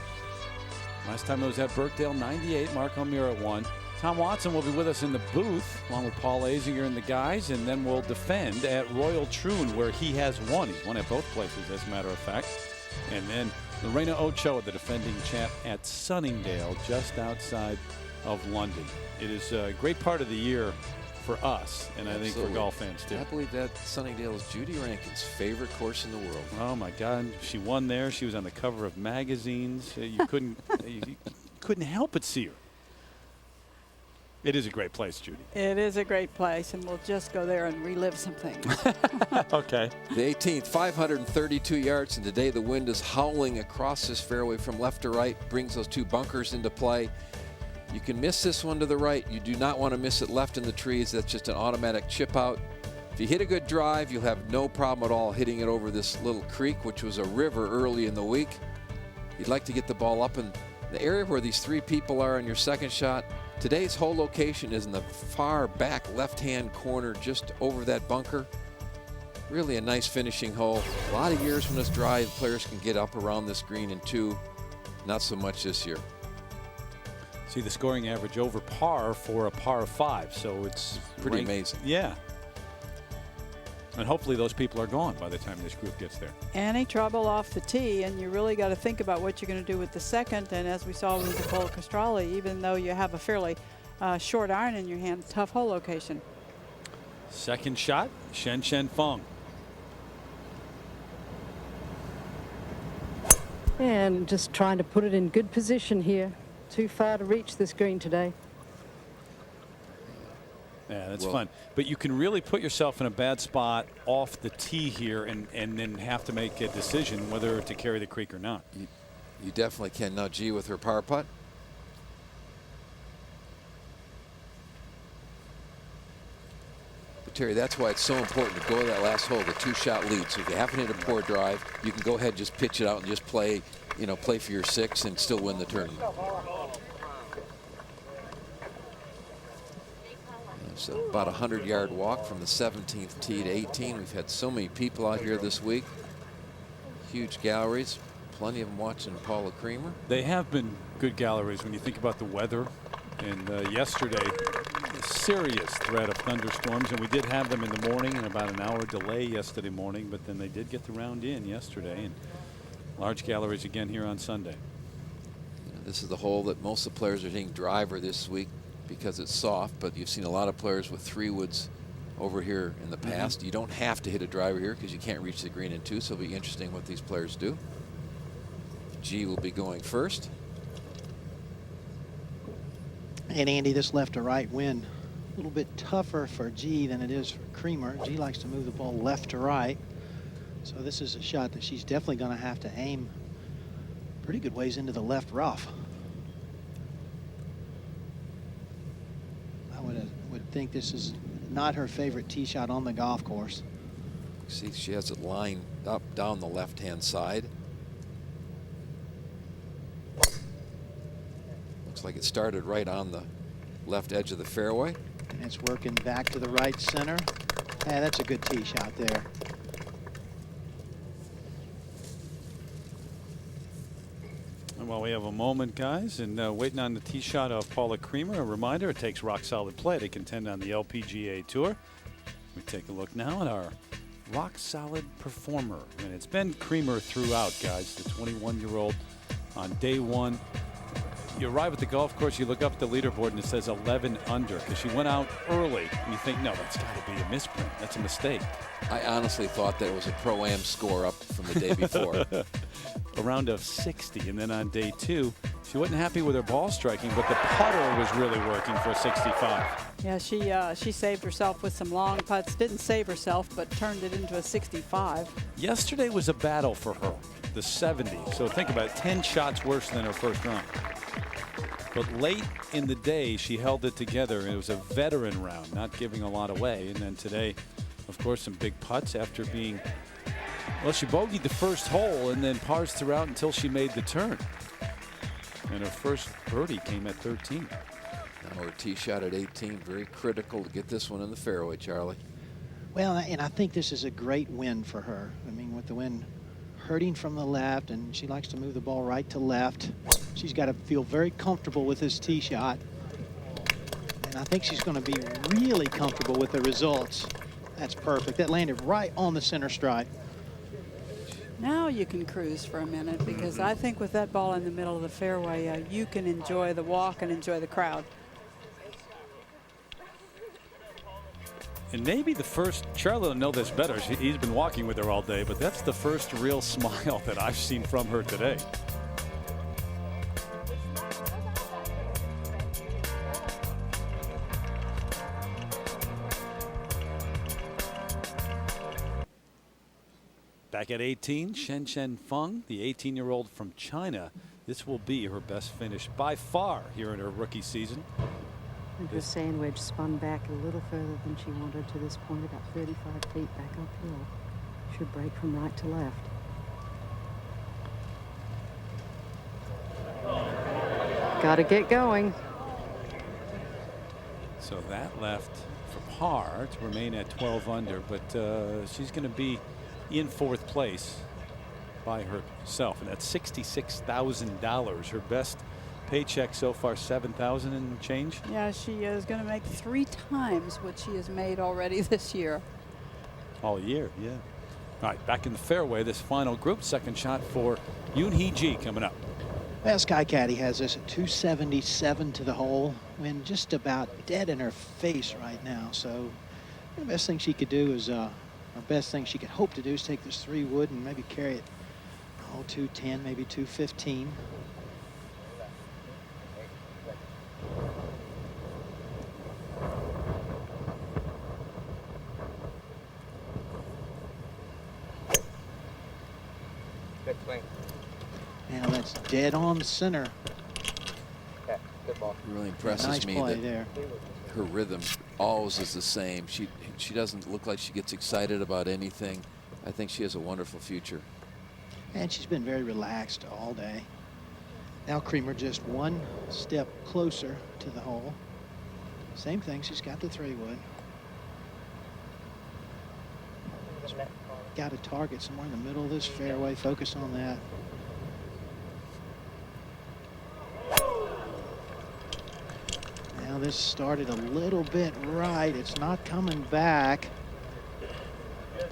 last time it was at Birkdale, 98. Mark O'Meara won. Tom Watson will be with us in the booth, along with Paul Azinger and the guys, and then we'll defend at Royal Troon, where he has won. He's won at both places, as a matter of fact. And then Lorena Ochoa, the defending champ, at Sunningdale, just outside of London. It is a great part of the year for us, and I think for golf fans too. I believe that Sunningdale is Judy Rankin's favorite course in the world. Oh my God, she won there. She was on the cover of magazines. You couldn't help but see her. It is a great place, Judy. It is a great place, and we'll just go there and relive some things. Okay. The 18th, 532 yards, and today the wind is howling across this fairway from left to right, brings those 2 bunkers into play. You can miss this one to the right. You do not want to miss it left in the trees. That's just an automatic chip out. If you hit a good drive, you'll have no problem at all hitting it over this little creek, which was a river early in the week. You'd like to get the ball up in the area where these 3 people are on your second shot. Today's hole location is in the far back left-hand corner, just over that bunker. Really a nice finishing hole. A lot of years when it's dry, the players can get up around this green in 2. Not so much this year. See the scoring average over par for a par 5, so it's pretty amazing. Yeah. And hopefully those people are gone by the time this group gets there. Any trouble off the tee, and you really got to think about what you're going to do with the second. And as we saw with Nicole Castralli, even though you have a fairly short iron in your hand, tough hole location. Second shot, Shenzhen Feng. And just trying to put it in good position here. Too far to reach this green today. Yeah, that's fun. But you can really put yourself in a bad spot off the tee here and then have to make a decision whether to carry the creek or not. You definitely can. Now G with her par putt. But Terry, that's why it's so important to go to that last hole, the 2-shot lead. So if you happen to hit a poor drive, you can go ahead and just pitch it out and just play, you know, play for your 6 and still win the tournament. It's about a 100-yard walk from the 17th tee to 18. We've had so many people out here this week. Huge galleries. Plenty of them watching Paula Creamer. They have been good galleries when you think about the weather. And yesterday, a serious threat of thunderstorms. And we did have them in the morning and about an hour delay yesterday morning. But then they did get the round in yesterday. And large galleries again here on Sunday. You know, this is the hole that most of the players are hitting driver this week because it's soft. But you've seen a lot of players with 3-woods over here in the past. You don't have to hit a driver here because you can't reach the green in 2. So it'll be interesting what these players do. G will be going first. And Andy, this left to right wind a little bit tougher for G than it is for Creamer. G likes to move the ball left to right. So this is a shot that she's definitely going to have to aim pretty good ways into the left rough. I would think this is not her favorite tee shot on the golf course. See, she has it lined up down the left-hand side. Looks like it started right on the left edge of the fairway. And it's working back to the right center. Yeah, that's a good tee shot there. And while we have a moment, guys, and waiting on the tee shot of Paula Creamer, a reminder, it takes rock solid play to contend on the LPGA Tour. We take a look now at our rock solid performer. And it's been Creamer throughout, guys, the 21-year-old on day one. You arrive at the golf course, you look up at the leaderboard, and it says 11 under because she went out early. And you think, no, that's got to be a misprint. That's a mistake. I honestly thought that it was a Pro-Am score up from the day before. A round of 60. And then on day 2, she wasn't happy with her ball striking, but the putter was really working for a 65. Yeah, she saved herself with some long putts. Didn't save herself, but turned it into a 65. Yesterday was a battle for her, the 70. So think about it, 10 shots worse than her first round. But late in the day, she held it together, and it was a veteran round, not giving a lot away. And then today, of course, some big putts after being, well, she bogeyed the first hole and then pars throughout until she made the turn. And her first birdie came at 13. Now her tee shot at 18, very critical to get this one in the fairway, Charlie. Well, and I think this is a great win for her. I mean, with the wind hurting from the left, and she likes to move the ball right to left. She's got to feel very comfortable with this tee shot. And I think she's going to be really comfortable with the results. That's perfect. That landed right on the center stripe. Now you can cruise for a minute, because I think with that ball in the middle of the fairway, you can enjoy the walk and enjoy the crowd. And maybe the first, Charlie will know this better, he's been walking with her all day, but that's the first real smile that I've seen from her today. Back at 18, Shenzhen Feng, the 18-year-old from China. This will be her best finish by far here in her rookie season. And her sand wedge spun back a little further than she wanted to this point, about 35 feet back uphill. Should break from right to left. Got to get going. So that left for par to remain at 12 under, but she's going to be in 4th place by herself, and that's $66,000. Her best paycheck so far, $7,000 and change. Yeah, she is going to make 3 times what she has made already this year. All year, yeah. All right, back in the fairway, this final group. Second shot for Yoon Hee Ji coming up. Well, Sky Caddy has this at 277 to the hole, wind just about dead in her face right now. So the best thing she could do is, or best thing she could hope to do is take this 3-wood and maybe carry it, 210, maybe 215. Good swing. Now that's dead on center. Okay, good ball. It really impresses Nice me play that there. her rhythm always is the same. She doesn't look like she gets excited about anything. I think she has a wonderful future. And she's been very relaxed all day. Now Creamer just one step closer to the hole. Same thing, she's got the 3-wood. Got a target somewhere in the middle of this fairway. Focus on that. Now this started a little bit right. It's not coming back.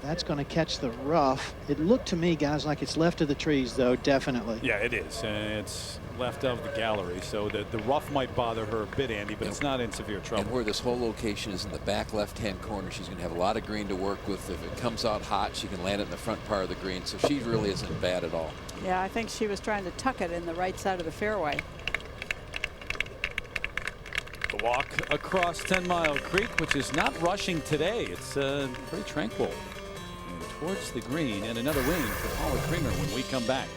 That's going to catch the rough. It looked to me, guys, like it's left of the trees, though, definitely. Yeah, it is. It's left of the gallery, so the rough might bother her a bit, Andy, but it's not in severe trouble. And where this whole location is in the back left-hand corner, she's going to have a lot of green to work with. If it comes out hot, she can land it in the front part of the green, so she really isn't bad at all. Yeah, I think she was trying to tuck it in the right side of the fairway. The walk across 10 Mile Creek, which is not rushing today. It's pretty tranquil. And towards the green, and another win for Paula Creamer when we come back.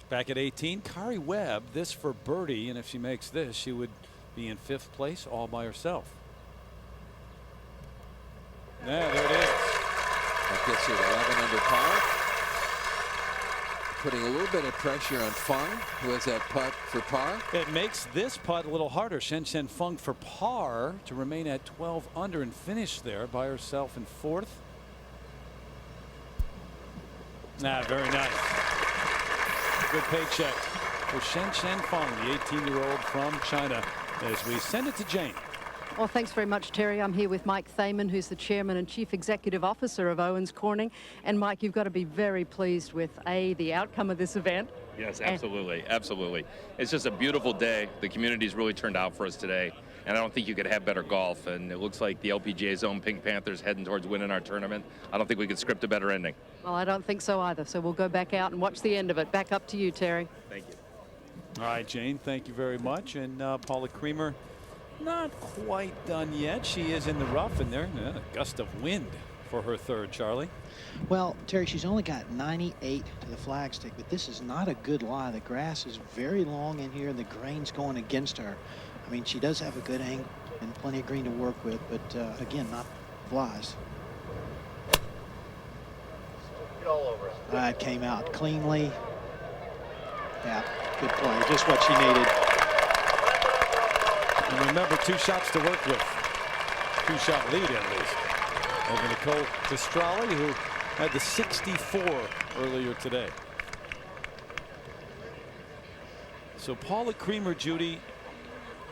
Back at 18, Kari Webb, this for birdie, and if she makes this, she would be in 5th place all by herself. Yeah, there it is. That gets her to 11 under par. Putting a little bit of pressure on Feng, who has that putt for par. It makes this putt a little harder. Shenzhen Feng for par to remain at 12 under and finish there by herself in 4th. Very nice. Good paycheck for Shenzhen Feng, the 18-year-old from China, as we send it to Jane. Well, thanks very much, Terry. I'm here with Mike Thaman, who's the Chairman and Chief Executive Officer of Owens Corning. And Mike, you've got to be very pleased with, the outcome of this event. Yes, absolutely. Absolutely. It's just a beautiful day. The community's really turned out for us today. And I don't think you could have better golf. And it looks like the LPGA's own Pink Panthers heading towards winning our tournament. I don't think we could script a better ending. Well, I don't think so either. So we'll go back out and watch the end of it. Back up to you, Terry. Thank you. All right, Jane, thank you very much. And Paula Creamer, not quite done yet. She is in the rough, and there, a gust of wind for her 3rd, Charlie. Well, Terry, she's only got 98 to the flagstick, but this is not a good lie. The grass is very long in here, and the grain's going against her. I mean, she does have a good angle and plenty of green to work with, but again, not flies. Get all over it. That came out cleanly. Yeah, good play. Just what she needed. And remember, 2 shots to work with. 2-shot lead, at least, over Nicole Castralli, who had the 64 earlier today. So Paula Creamer, Judy,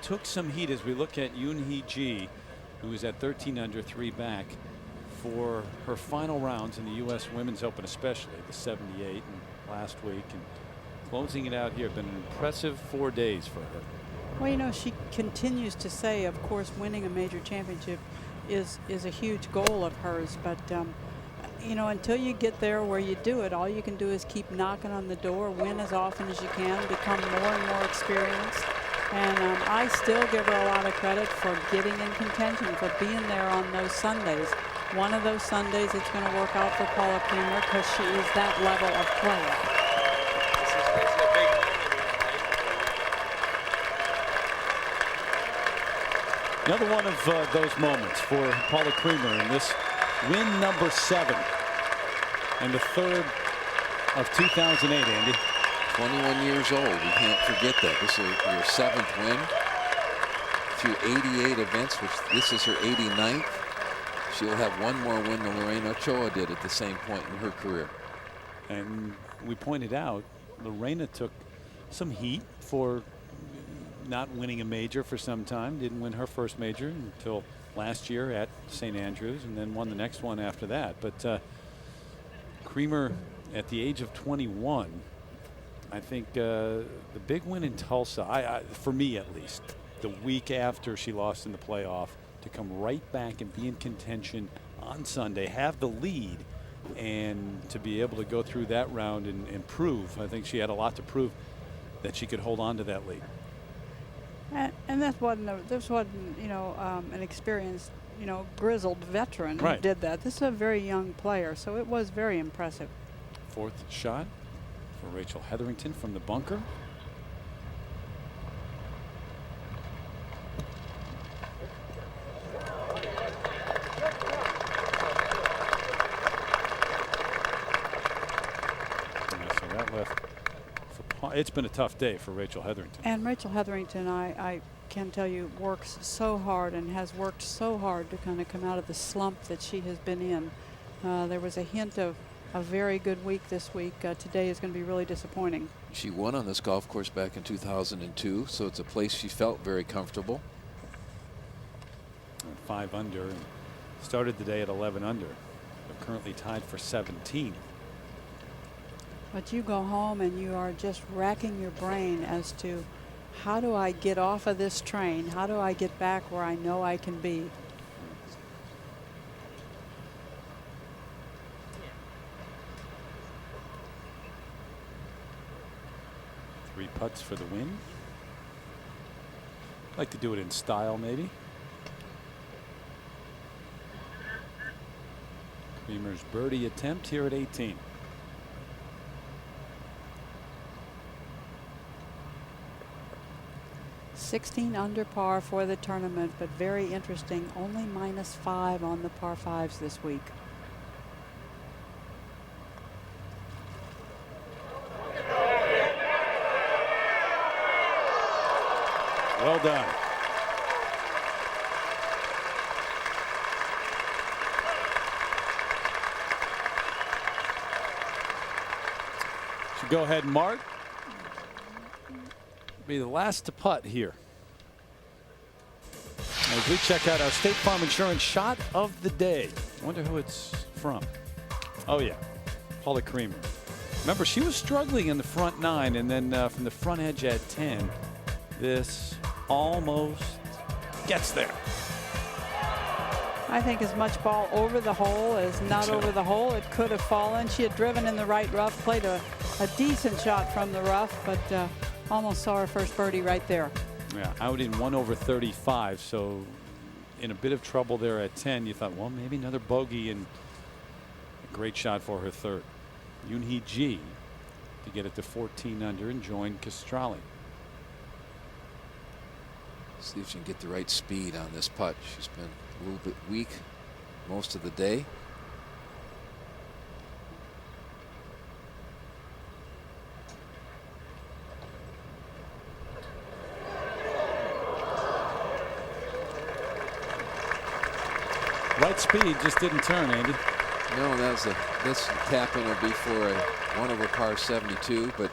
took some heat as we look at Yoonhee Ji, who is at 13 under, 3 back, for her final rounds in the U.S. Women's Open, especially the 78 and last week, and closing it out here. Been an impressive 4 days for her. Well, you know, she continues to say, of course, winning a major championship is a huge goal of hers. But, you know, until you get there where you do it, all you can do is keep knocking on the door, win as often as you can, become more and more experienced. And I still give her a lot of credit for getting in contention, for being there on those Sundays. One of those Sundays, it's going to work out for Paula Creamer because she is that level of player. Another one of those moments for Paula Creamer in this win number 7 and the 3rd of 2008, Andy. 21 years old. We can't forget that. This is her 7th win through 88 events, which this is her 89th. She'll have one more win than Lorena Ochoa did at the same point in her career. And we pointed out, Lorena took some heat for not winning a major for some time. Didn't win her first major until last year at St. Andrews, and then won the next one after that. But Creamer, at the age of 21, I think the big win in Tulsa, for me at least, the week after she lost in the playoff, to come right back and be in contention on Sunday, have the lead, and to be able to go through that round and prove, I think she had a lot to prove, that she could hold on to that lead. And this wasn't an experienced, grizzled veteran who did that. This is a very young player, so it was very impressive. Fourth shot for Rachel Hetherington from the bunker. So that left. It's been a tough day for Rachel Hetherington. And Rachel Hetherington, I can tell you, works so hard and has worked so hard to kind of come out of the slump that she has been in. There was a hint of a very good week this week. Today is going to be really disappointing. She won on this golf course back in 2002, so it's a place she felt very comfortable. 5 under, and started the day at 11 under. They're currently tied for 17. But you go home and you are just racking your brain as to, how do I get off of this train? How do I get back where I know I can be? Three putts for the win. Like to do it in style, maybe. Creamer's birdie attempt here at 18. $16 under par for the tournament, but very interesting. Only -5 on the par 5s this week. Well done. Should go ahead and mark. Be the last to putt here. As we check out our State Farm Insurance shot of the day. Wonder who it's from. Oh yeah, Paula Creamer. Remember, she was struggling in the front 9, and then from the front edge at 10, this almost gets there. I think as much ball over the hole as not over the hole. It could have fallen. She had driven in the right rough, played a decent shot from the rough, but almost saw her first birdie right there. Yeah, out in 1/35, so in a bit of trouble there at 10. You thought, well, maybe another bogey, and a great shot for her third. Yoonhee Ji to get it to 14 under and join Castralli. See if she can get the right speed on this putt. She's been a little bit weak most of the day. Right speed, just didn't turn, Andy. No, this tap-in will be for a 1 over par 72, but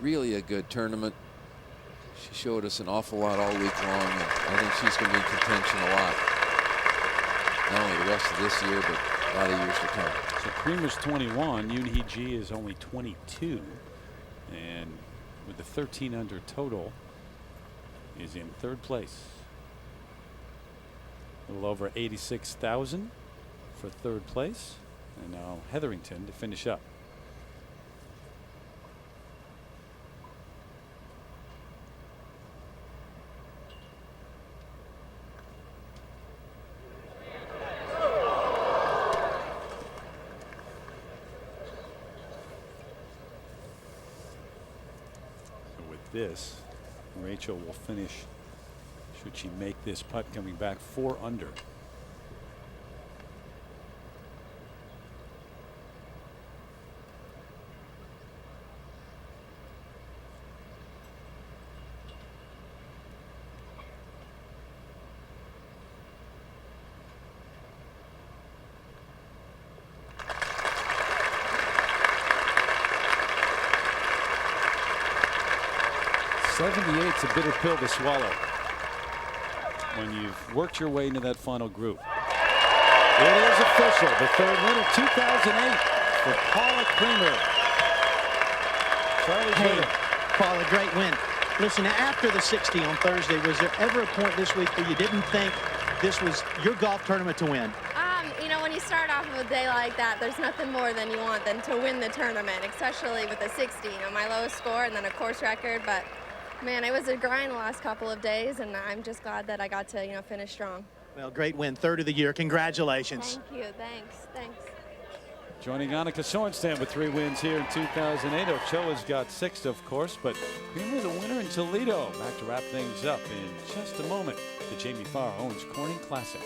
really a good tournament. She showed us an awful lot all week long, and I think she's going to be in contention a lot. Not only the rest of this year, but a lot of years to come. So Creamer's 21, Yoonhee Ji is only 22, and with the 13 under total, is in third place. A little over 86,000 for third place, and now Hetherington to finish up. So with this, Rachel will finish, should she make this putt, coming back 4 under. 78's a bitter pill to swallow when you've worked your way into that final group. It is official. The third win of 2008 for Paula Creamer. Hey, Paula, great win. Listen, after the 60 on Thursday, was there ever a point this week where you didn't think this was your golf tournament to win? You know, when you start off of a day like that, there's nothing more than you want than to win the tournament, especially with a 60. You know, my lowest score and then a course record. But, man, it was a grind the last couple of days, and I'm just glad that I got to, you know, finish strong. Well, great win, third of the year. Congratulations. Thank you. Thanks. Joining Annika Sorenstam with 3 wins here in 2008. Ochoa's got 6, of course, but Creamer the winner in Toledo. Back to wrap things up in just a moment. The Jamie Farr Owens Corning Classic.